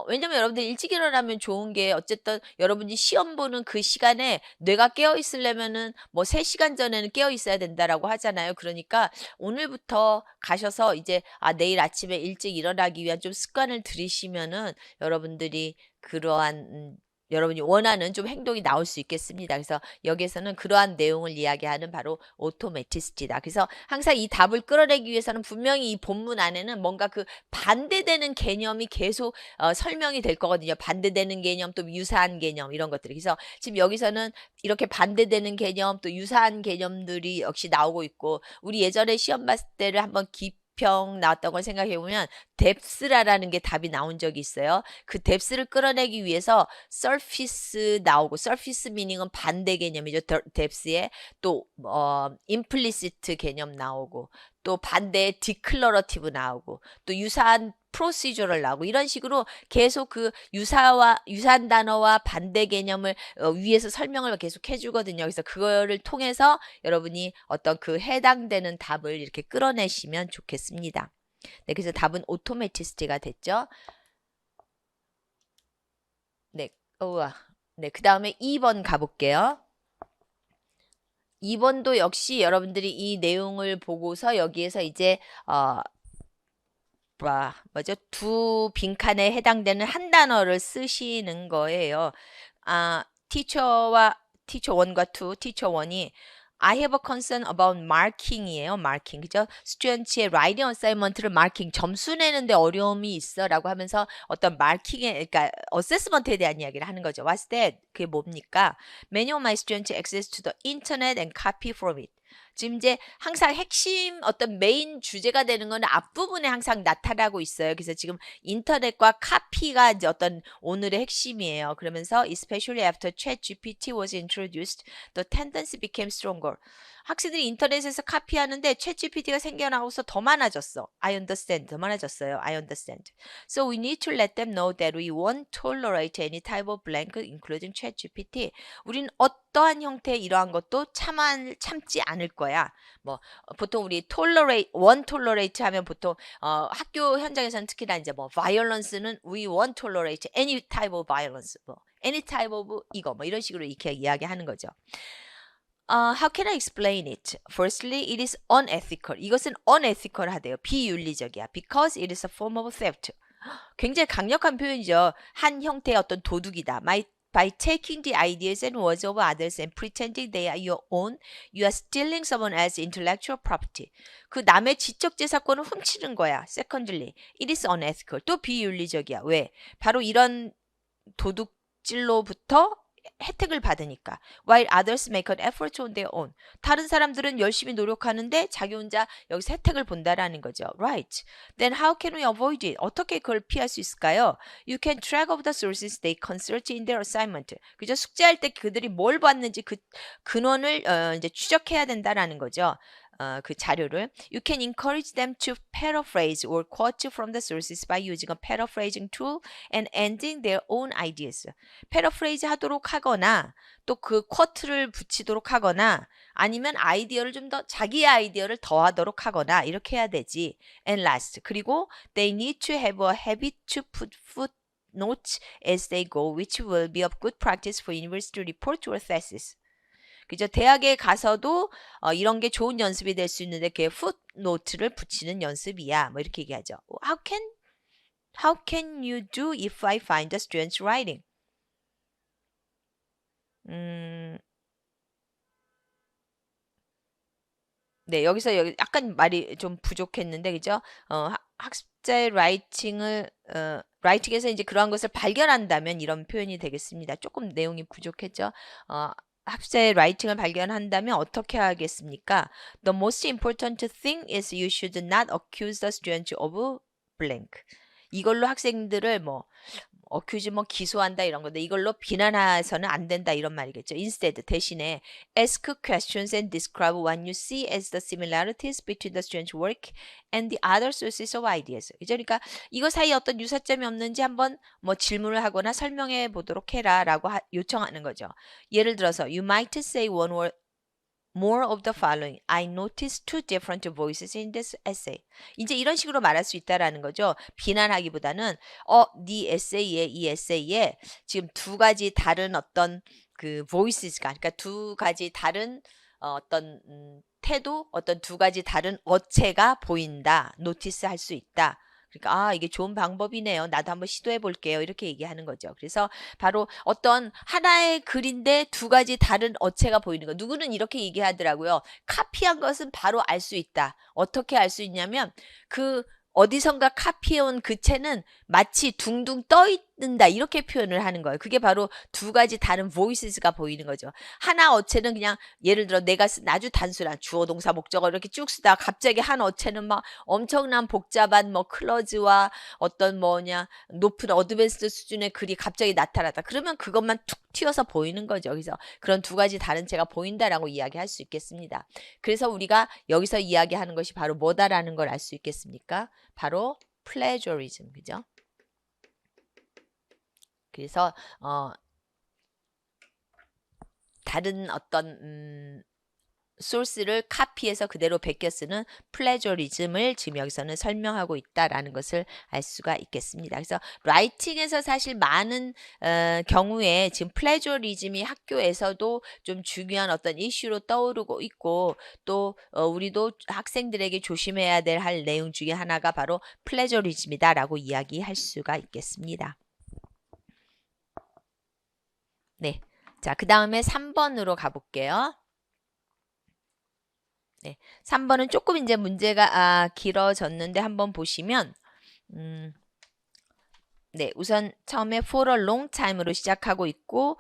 왜냐면 여러분들 일찍 일어나면 좋은 게 어쨌든 여러분이 시험 보는 그 시간에 뇌가 깨어 있으려면은 뭐 3시간 전에는 깨어 있어야 된다라고 하잖아요. 그러니까 오늘부터 가셔서 이제 내일 아침에 일찍 일어나기 위한 좀 습관을 들이시면은 여러분들이 그러한 여러분이 원하는 좀 행동이 나올 수 있겠습니다. 그래서 여기에서는 그러한 내용을 이야기하는 바로 오토매티스티다. 그래서 항상 이 답을 끌어내기 위해서는 분명히 이 본문 안에는 뭔가 그 반대되는 개념이 계속 설명이 될 거거든요. 반대되는 개념 또 유사한 개념 이런 것들이. 그래서 지금 여기서는 이렇게 반대되는 개념 또 유사한 개념들이 역시 나오고 있고 우리 예전에 시험 봤을 때를 한번 기평 나왔던 걸 생각해 보면 뎁스라는 게 답이 나온 적이 있어요. 그 뎁스를 끌어내기 위해서 surface 나오고 surface meaning은 반대 개념이죠. 뎁스에 또 implicit 개념 나오고 또 반대 declarative 나오고 또 유사한 procedural 나오고 이런 식으로 계속 그 유사한 단어와 반대 개념을 위에서 설명을 계속 해주거든요. 그래서 그거를 통해서 여러분이 어떤 그 해당되는 답을 이렇게 끌어내시면 좋겠습니다. 네, 그래서 답은 오토매티스티가 됐죠. 네, 네, 그 다음에 2번 가볼게요. 2번도 역시 여러분들이 이 내용을 보고서 여기에서 이제 뭐죠? 두 빈칸에 해당되는 한 단어를 쓰시는 거예요. 티처 1과 2, 티처 1이 I have a concern about marking이에요. marking. 그죠? 스튜던트의 writing assignment를 marking, 점수 내는데 어려움이 있어 라고 하면서 어떤 marking에, 그러니까 assessment에 대한 이야기를 하는 거죠. What's that? 그게 뭡니까? Many of my students access to the internet and copy from it. 지금 이제 항상 핵심 어떤 메인 주제가 되는 거는 앞부분에 항상 나타나고 있어요. 그래서 지금 인터넷과 카피가 이제 어떤 오늘의 핵심이에요. 그러면서 especially after ChatGPT was introduced, the tendency became stronger. 학생들이 인터넷에서 카피하는데 챗GPT가 생겨나고서 더 많아졌어. I understand. 더 많아졌어요. I understand. So we need to let them know that we won't tolerate any type of blank, including ChatGPT. 우린 어떠한 형태의 이러한 것도 참지 않을 거야. 뭐 보통 우리 won't tolerate 하면 보통 학교 현장에서는 특히나 이제 뭐 violence는 we won't tolerate any type of violence. 뭐 any type of 이거 뭐 이런 식으로 이렇게 이야기하는 거죠. How can I explain it? Firstly, it is unethical. 이것은 unethical 하대요. 비윤리적이야. Because it is a form of theft. 굉장히 강력한 표현이죠. 한 형태의 어떤 도둑이다. by taking the ideas and words of others and pretending they are your own, you are stealing someone else's intellectual property. 그 남의 지적 재산권을 훔치는 거야. Secondly, it is unethical. 또 비윤리적이야. 왜? 바로 이런 도둑질로부터 혜택을 받으니까. While others make an effort on their own. 다른 사람들은 열심히 노력하는데 자기 혼자 여기서 혜택을 본다라는 거죠. Right. Then how can we avoid it? 어떻게 그걸 피할 수 있을까요? You can track of the sources they consult in their assignment. 그죠? 숙제할 때 그들이 뭘 봤는지 그 근원을 이제 추적해야 된다라는 거죠. 그 자료를. You can encourage them to paraphrase or quote from the sources by using a paraphrasing tool and ending their own ideas. paraphrase 하도록 하거나 또 그 quote를 붙이도록 하거나 아니면 아이디어를 좀 더 자기의 아이디어를 더하도록 하거나 이렇게 해야 되지. And last. 그리고 they need to have a habit to put footnotes as they go, which will be of good practice for university report or thesis. 그죠? 대학에 가서도 이런 게 좋은 연습이 될 수 있는데 그게 풋노트를 붙이는 연습이야. 뭐 이렇게 얘기하죠. How can you do if I find the student's writing? 네, 여기서 약간 말이 좀 부족했는데, 그죠? 학습자의 라이팅에서 이제 그러한 것을 발견한다면 이런 표현이 되겠습니다. 조금 내용이 부족했죠? 학습자의 라이팅을 발견한다면 어떻게 하겠습니까? The most important thing is you should not accuse the student of blank. 이걸로 학생들을 accuse 기소한다 이런 건데 이걸로 비난해서는 안 된다 이런 말이겠죠. Instead, 대신에 ask questions and describe what you see as the similarities between the student's work and the other sources of ideas. 그러니까 이거 사이에 어떤 유사점이 없는지 한번 질문을 하거나 설명해 보도록 해라라고 요청하는 거죠. 예를 들어서 you might say one word more of the following. I noticed two different voices in this essay. 이제 이런 식으로 말할 수 있다라는 거죠. 비난하기보다는 네 에세이에 이 에세이에 지금 두 가지 다른 어떤 그 voices가 그러니까 두 가지 다른 어떤 태도, 어떤 두 가지 다른 어체가 보인다. 노티스 할 수 있다. 그러니까 이게 좋은 방법이네요. 나도 한번 시도해 볼게요. 이렇게 얘기하는 거죠. 그래서 바로 어떤 하나의 글인데 두 가지 다른 어체가 보이는 거. 누구는 이렇게 얘기하더라고요. 카피한 것은 바로 알 수 있다. 어떻게 알 수 있냐면 그 어디선가 카피해온 그 채는 마치 둥둥 떠 있는다 이렇게 표현을 하는 거예요. 그게 바로 두 가지 다른 voices가 보이는 거죠. 하나 어체는 그냥 예를 들어 내가 쓴 아주 단순한 주어 동사 목적어 이렇게 쭉 쓰다가 갑자기 한 어체는 막 엄청난 복잡한 클러즈와 어떤 높은 어드밴스드 수준의 글이 갑자기 나타났다. 그러면 그것만 툭 튀어서 보이는 거죠. 그래서 그런 두 가지 다른 채가 보인다라고 이야기할 수 있겠습니다. 그래서 우리가 여기서 이야기하는 것이 바로 뭐다라는 걸 알 수 있겠습니까? 바로 plagiarism, 그죠? 그래서 다른 어떤 소스를 카피해서 그대로 베껴 쓰는 플래저리즘을 지금 여기서는 설명하고 있다라는 것을 알 수가 있겠습니다. 그래서 라이팅에서 사실 많은 경우에 지금 플래저리즘이 학교에서도 좀 중요한 어떤 이슈로 떠오르고 있고 또 우리도 학생들에게 조심해야 될 할 내용 중에 하나가 바로 플래저리즘이다라고 이야기할 수가 있겠습니다. 네, 자, 그 다음에 3번으로 가볼게요. 네, 3번은 조금 이제 문제가 길어졌는데 한번 보시면 네, 우선 처음에 for a long time으로 시작하고 있고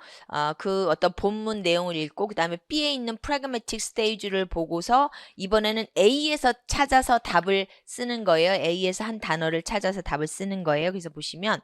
그 어떤 본문 내용을 읽고 그 다음에 B에 있는 pragmatic stage를 보고서 이번에는 A에서 찾아서 답을 쓰는 거예요. A에서 한 단어를 찾아서 답을 쓰는 거예요. 그래서 보시면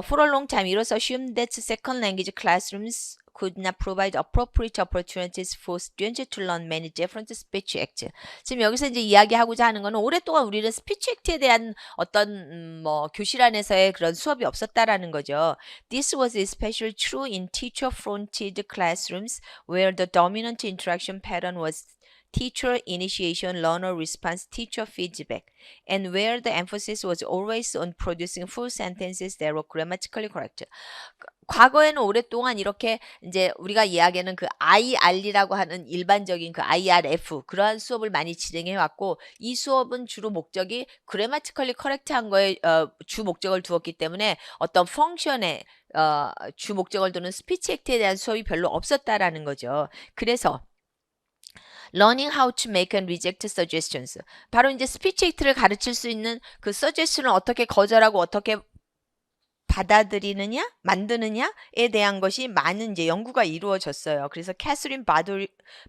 for a long time, it was assumed that second language classrooms could not provide appropriate opportunities for students to learn many different speech acts. 지금 여기서 이제 이야기하고자 하는 거는 오랫동안 우리는 스피치 액트에 대한 어떤 교실 안에서의 그런 수업이 없었다라는 거죠. This was especially true in teacher-fronted classrooms where the dominant interaction pattern was teacher initiation, learner response, teacher feedback, and where the emphasis was always on producing full sentences that were grammatically correct. 과거에는 오랫동안 이렇게 이제 우리가 이야기하는 그 IR이라고 하는 일반적인 그 IRF 그러한 수업을 많이 진행해 왔고 이 수업은 주로 목적이 grammatically correct한 거에 주 목적을 두었기 때문에 어떤 펑션에 주 목적을 두는 스피치 액트에 대한 수업이 별로 없었다라는 거죠. 그래서 learning how to make and reject suggestions. 바로 이제 스피치 액트를 가르칠 수 있는 그 suggestion을 어떻게 거절하고 어떻게 받아들이느냐, 만드느냐에 대한 것이 많은 이제 연구가 이루어졌어요. 그래서 캐서린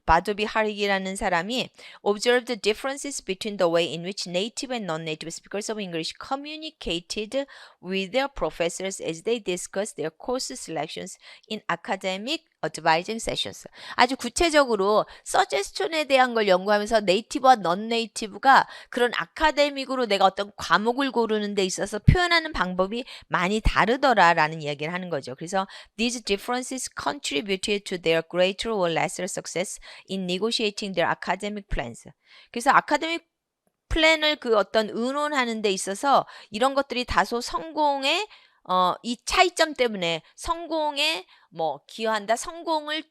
바도비 하릭이라는 사람이 observed the differences between the way in which native and non-native speakers of English communicated with their professors as they discussed their course selections in academic advising sessions. 아주 구체적으로 서제스천에 대한 걸 연구하면서 네이티브와 넌 네이티브가 그런 아카데믹으로 내가 어떤 과목을 고르는 데 있어서 표현하는 방법이 많이 다르더라라는 이야기를 하는 거죠. 그래서 these differences contributed to their greater or lesser success in negotiating their academic plans. 그래서 아카데믹 플랜을 그 어떤 의논하는 데 있어서 이런 것들이 다소 성공에 이 차이점 때문에 성공에 기여한다. 성공을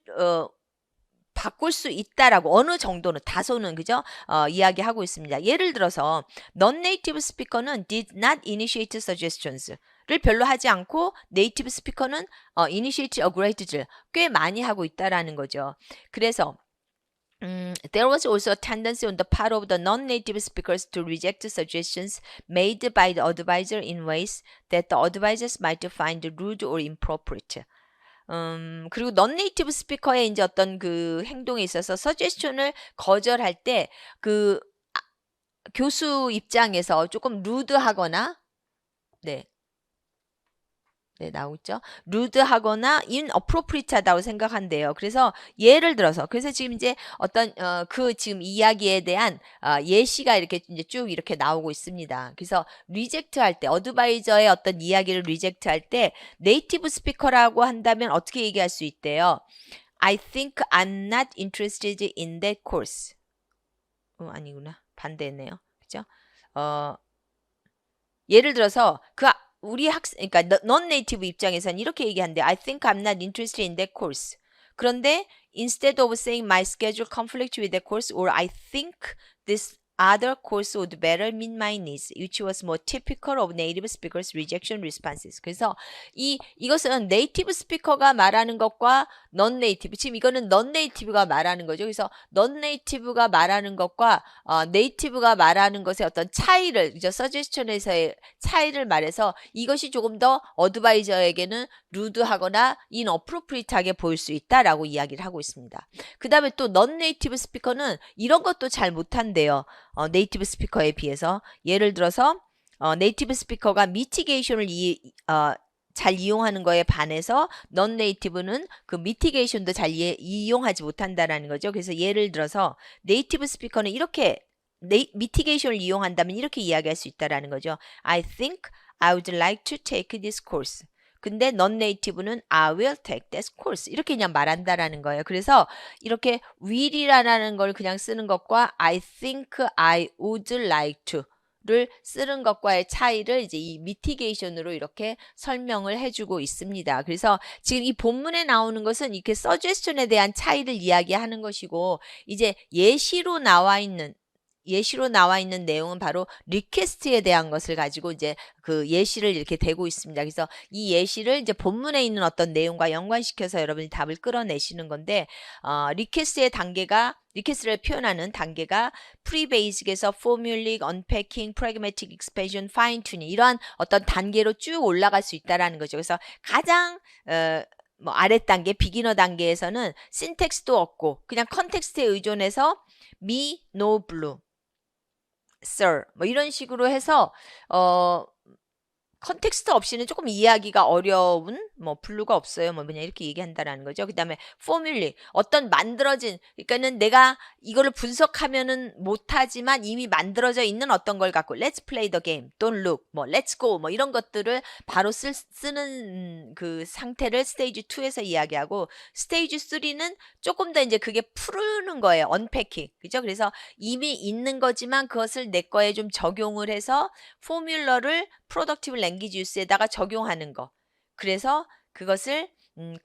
바꿀 수 있다라고 어느 정도는 다소는 그죠? 이야기하고 있습니다. 예를 들어서 non-native 스피커는 did not initiate suggestions를 별로 하지 않고 네이티브 스피커는 initiate agreed를 꽤 많이 하고 있다라는 거죠. 그래서 there was also a tendency on the part of the non-native speakers to reject suggestions made by the advisor in ways that the advisors might find rude or inappropriate. 그리고 non-native 스피커의 이제 어떤 그 행동에 있어서 suggestion을 거절할 때 그 교수 입장에서 조금 루드하거나 나오죠. 루드하거나 inappropriate하다고 생각한대요. 그래서 예를 들어서 그래서 지금 이제 어떤 그 지금 이야기에 대한 예시가 이렇게 이제 쭉 이렇게 나오고 있습니다. 그래서 리젝트 할 때 어드바이저의 어떤 이야기를 리젝트 할 때 네이티브 스피커라고 한다면 어떻게 얘기할 수 있대요? I think I'm not interested in that course. 아니구나. 반대네요. 그죠? 예를 들어서 우리 그러니까 non-native 입장에서는 이렇게 얘기한대. I think I'm not interested in that course. 그런데 instead of saying my schedule conflicts with that course or I think this other course would better meet my needs, which was more typical of native speakers' rejection responses. 그래서 이것은 네이티브 스피커가 말하는 것과 non-native, 지금 이거는 non-native가 말하는 거죠. 그래서 non-native가 말하는 것과 네이티브가 말하는 것의 어떤 차이를, suggestion에서의 차이를 말해서 이것이 조금 더 어드바이저에게는 루드하거나 inappropriate하게 보일 수 있다라고 이야기를 하고 있습니다. 그 다음에 또 non-native 스피커는 이런 것도 잘 못한대요. 네이티브 스피커에 비해서. 예를 들어서 네이티브 스피커가 미티게이션을 잘 이용하는 거에 반해서 non-native는 그 미티게이션도 잘 이용하지 못한다라는 거죠. 그래서 예를 들어서 네이티브 스피커는 이렇게 미티게이션을 이용한다면 이렇게 이야기할 수 있다라는 거죠. I think I would like to take this course. 근데 non-native는 I will take this course. 이렇게 그냥 말한다라는 거예요. 그래서 이렇게 will이라는 걸 그냥 쓰는 것과 I think I would like to를 쓰는 것과의 차이를 이제 이 미티게이션으로 이렇게 설명을 해주고 있습니다. 그래서 지금 이 본문에 나오는 것은 이렇게 suggestion에 대한 차이를 이야기하는 것이고 이제 예시로 나와 있는 내용은 바로 리퀘스트에 대한 것을 가지고 이제 그 예시를 이렇게 대고 있습니다. 그래서 이 예시를 이제 본문에 있는 어떤 내용과 연관시켜서 여러분이 답을 끌어내시는 건데, 리퀘스트를 표현하는 단계가 프리베이직에서 포뮬릭, 언패킹, 프래그매틱 익스펜션, 파인 튜닝 이러한 어떤 단계로 쭉 올라갈 수 있다라는 거죠. 그래서 가장 아랫 단계, 비기너 단계에서는 신텍스도 없고 그냥 컨텍스트에 의존해서 me, no, blue. sir 이런 식으로 해서 컨텍스트 없이는 조금 이해하기가 어려운 블루가 없어요 그냥 이렇게 얘기한다라는 거죠. 그 다음에 포뮬리 어떤 만들어진 그러니까는 내가 이거를 분석하면은 못하지만 이미 만들어져 있는 어떤 걸 갖고 let's play the game, don't look, let's go 이런 것들을 바로 쓰는 그 상태를 스테이지 2에서 이야기하고 스테이지 3는 조금 더 이제 그게 푸르는 거예요. 언패킹 그죠? 그래서 이미 있는 거지만 그것을 내 거에 좀 적용을 해서 포뮬러를 프로덕티브 랭귀지 유스에다가 적용하는 거. 그래서 그것을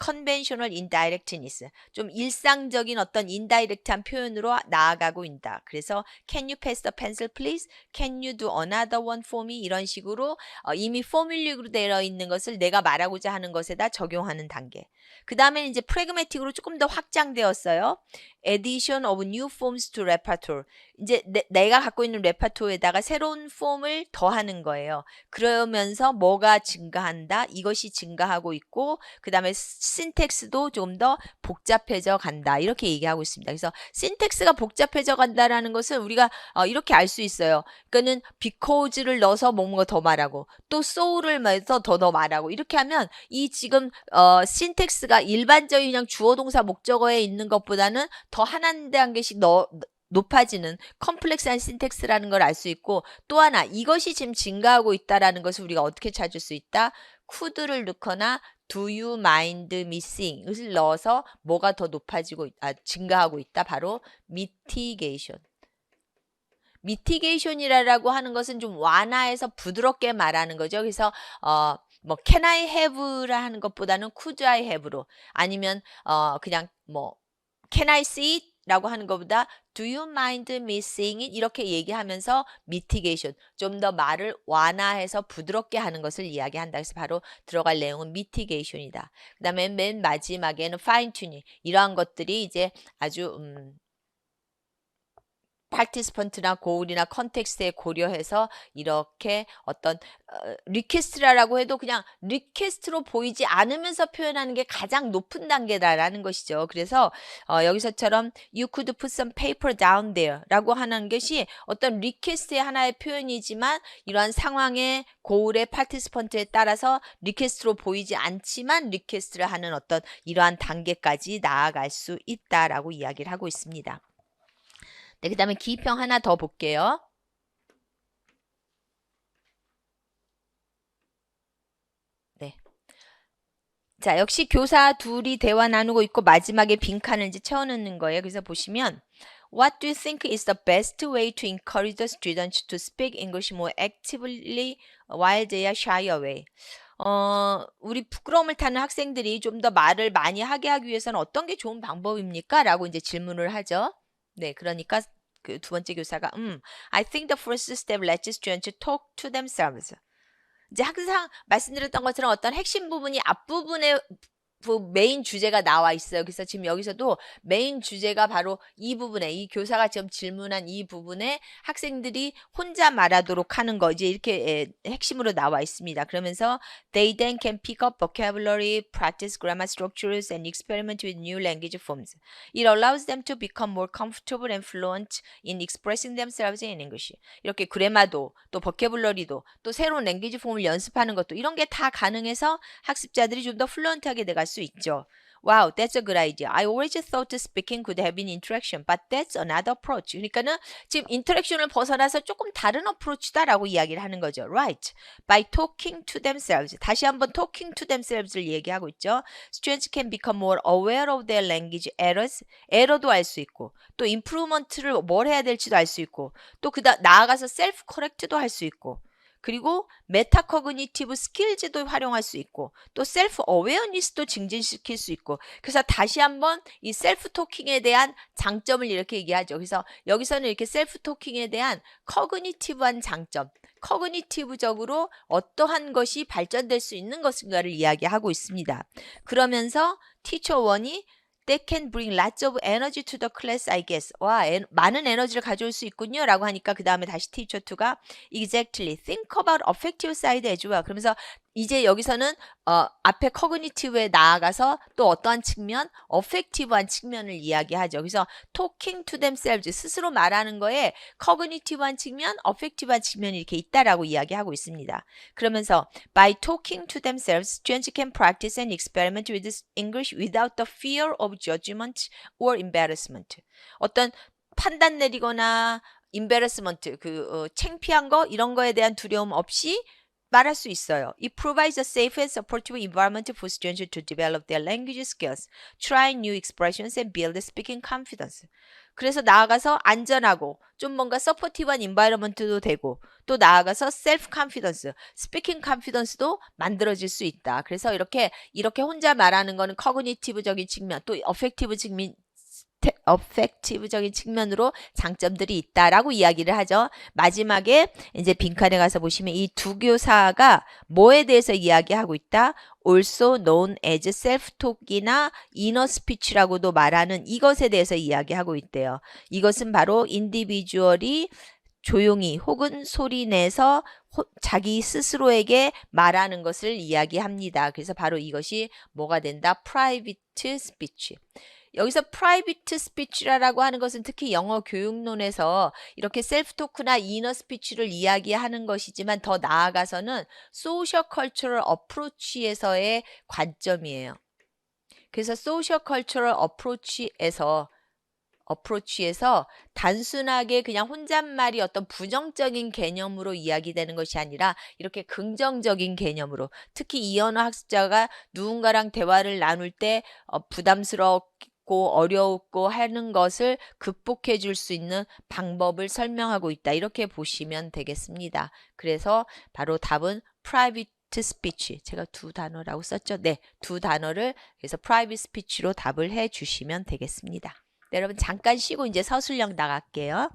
conventional indirectness. 좀 일상적인 어떤 indirect한 표현으로 나아가고 있다. 그래서 can you pass the pencil please? Can you do another one for me? 이런 식으로 이미 포뮬릭으로 되어 있는 것을 내가 말하고자 하는 것에다 적용하는 단계. 그 다음에 이제 pragmatic으로 조금 더 확장되었어요. addition of new forms to repertoire. 이제 내가 갖고 있는 레퍼토어에다가 새로운 폼을 더하는 거예요. 그러면서 뭐가 증가한다? 이것이 증가하고 있고 그 다음에 신텍스도 좀 더 복잡해져 간다. 이렇게 얘기하고 있습니다. 그래서 신텍스가 복잡해져 간다라는 것은 우리가 이렇게 알 수 있어요. 그러니까는 because를 넣어서 뭔가 더 말하고 또 so를 넣어서 더 말하고 이렇게 하면 이 지금 신텍스가 일반적인 그냥 주어 동사 목적어에 있는 것보다는 더 한 단계씩 높아지는 컴플렉스한 신텍스라는 걸 알 수 있고 또 하나 이것이 지금 증가하고 있다라는 것을 우리가 어떻게 찾을 수 있다? could를 넣거나 do you mind missing 을 넣어서 뭐가 더 증가하고 있다? 바로 mitigation. mitigation이라고 하는 것은 좀 완화해서 부드럽게 말하는 거죠. 그래서 뭐 can I have라 하는 것보다는 could I have로 아니면 그냥 뭐 can I see it? 라고 하는 것보다 do you mind missing it? 이렇게 얘기하면서 mitigation, 좀 더 말을 완화해서 부드럽게 하는 것을 이야기한다. 그래서 바로 들어갈 내용은 mitigation이다. 그 다음에 맨 마지막에는 fine tuning. 이러한 것들이 이제 아주 participant나 고울이나 컨텍스트에 고려해서 이렇게 어떤 리퀘스트라고 해도 그냥 리퀘스트로 보이지 않으면서 표현하는 게 가장 높은 단계다라는 것이죠. 그래서 여기서처럼 you could put some paper down there 라고 하는 것이 어떤 리퀘스트의 하나의 표현이지만 이러한 상황의 고울의 파티시펀트에 따라서 리퀘스트로 보이지 않지만 리퀘스트를 하는 어떤 이러한 단계까지 나아갈 수 있다라고 이야기를 하고 있습니다. 네, 그 다음에 기평 하나 더 볼게요. 네. 자, 역시 교사 둘이 대화 나누고 있고 마지막에 빈칸을 이제 채워넣는 거예요. 그래서 보시면 What do you think is the best way to encourage the students to speak English more actively while they are shy away? 우리 부끄러움을 타는 학생들이 좀 더 말을 많이 하게 하기 위해서는 어떤 게 좋은 방법입니까? 라고 이제 질문을 하죠. 네, 그러니까 그 두 번째 교사가 I think the first step lets students talk to themselves. 이제 항상 말씀드렸던 것처럼 어떤 핵심 부분이 앞부분에 메인 주제가 나와 있어요. 그래서 지금 여기서도 메인 주제가 바로 이 부분에 이 교사가 지금 질문한 이 부분에 학생들이 혼자 말하도록 하는 거 이제 이렇게 핵심으로 나와 있습니다. 그러면서 they then can pick up vocabulary, practice grammar structures and experiment with new language forms. It allows them to become more comfortable and fluent in expressing themselves in English. 이렇게 그래마도 또 버캐블러리도 또 새로운 랭귀지 폼을 연습하는 것도 이런 게 다 가능해서 학습자들이 좀 더 플루언트하게 돼갈 수 있죠. Wow, that's a good idea. I always thought speaking could have been interaction, but that's another approach. 그러니까는 지금 인터랙션을 벗어나서 조금 다른 어프로치다라고 이야기를 하는 거죠. Right. By talking to themselves. 다시 한번 talking to themselves를 얘기하고 있죠. Students can become more aware of their language errors. 에러도 알 수 있고 또 improvement를 뭘 해야 될지도 알 수 있고 또 나아가서 self correct도 할 수 있고 그리고 메타코그니티브 스킬즈도 활용할 수 있고 또 셀프 어웨어니스도 증진시킬 수 있고 그래서 다시 한번 이 셀프 토킹에 대한 장점을 이렇게 얘기하죠. 그래서 여기서는 이렇게 셀프 토킹에 대한 커그니티브한 장점, 커그니티브적으로 어떠한 것이 발전될 수 있는 것인가를 이야기하고 있습니다. 그러면서 티처 1이 That can bring lots of energy to the class, I guess. 와, 많은 에너지를 가져올 수 있군요. 라고 하니까 그 다음에 다시 teacher 2가 Exactly. Think about affective side as well. 그러면서 이제 여기서는 앞에 cognitive에 나아가서 또 어떠한 측면, affective한 측면을 이야기하죠. 그래서 talking to themselves, 스스로 말하는 거에 cognitive한 측면, affective한 측면이 이렇게 있다라고 이야기하고 있습니다. 그러면서 by talking to themselves, students can practice and experiment with English without the fear of judgment or embarrassment. 어떤 판단 내리거나 embarrassment, 창피한 거 이런 거에 대한 두려움 없이 말할 수 있어요. It provides a safe and supportive environment for students to develop their language skills, try new expressions, and build speaking confidence. 그래서 나아가서 안전하고 좀 뭔가 서포티브한 인바이러먼트도 되고 또 나아가서 셀프 컨피던스, 스피킹 컨피던스도 만들어질 수 있다. 그래서 이렇게 혼자 말하는 거는 커그니티브적인 측면, 또 어펙티브적인 측면으로 장점들이 있다라고 이야기를 하죠. 마지막에 이제 빈칸에 가서 보시면 이 두 교사가 뭐에 대해서 이야기하고 있다? also known as self-talk이나 inner speech라고도 말하는 이것에 대해서 이야기하고 있대요. 이것은 바로 인디비주얼이 조용히 혹은 소리 내서 자기 스스로에게 말하는 것을 이야기합니다. 그래서 바로 이것이 뭐가 된다? private speech. 여기서 프라이빗 스피치라고 하는 것은 특히 영어 교육론에서 이렇게 셀프 토크나 이너 스피치를 이야기하는 것이지만 더 나아가서는 소셜 컬처럴 어프로치에서의 관점이에요. 그래서 소셜 컬처럴 어프로치에서 단순하게 그냥 혼잣말이 어떤 부정적인 개념으로 이야기되는 것이 아니라 이렇게 긍정적인 개념으로, 특히 이 언어 학습자가 누군가랑 대화를 나눌 때 부담스럽고 어렵고 하는 것을 극복해 줄 수 있는 방법을 설명하고 있다. 이렇게 보시면 되겠습니다. 그래서 바로 답은 private speech. 제가 두 단어라고 썼죠? 네, 두 단어를 그래서 private speech로 답을 해 주시면 되겠습니다. 네, 여러분 잠깐 쉬고 이제 서술형 나갈게요.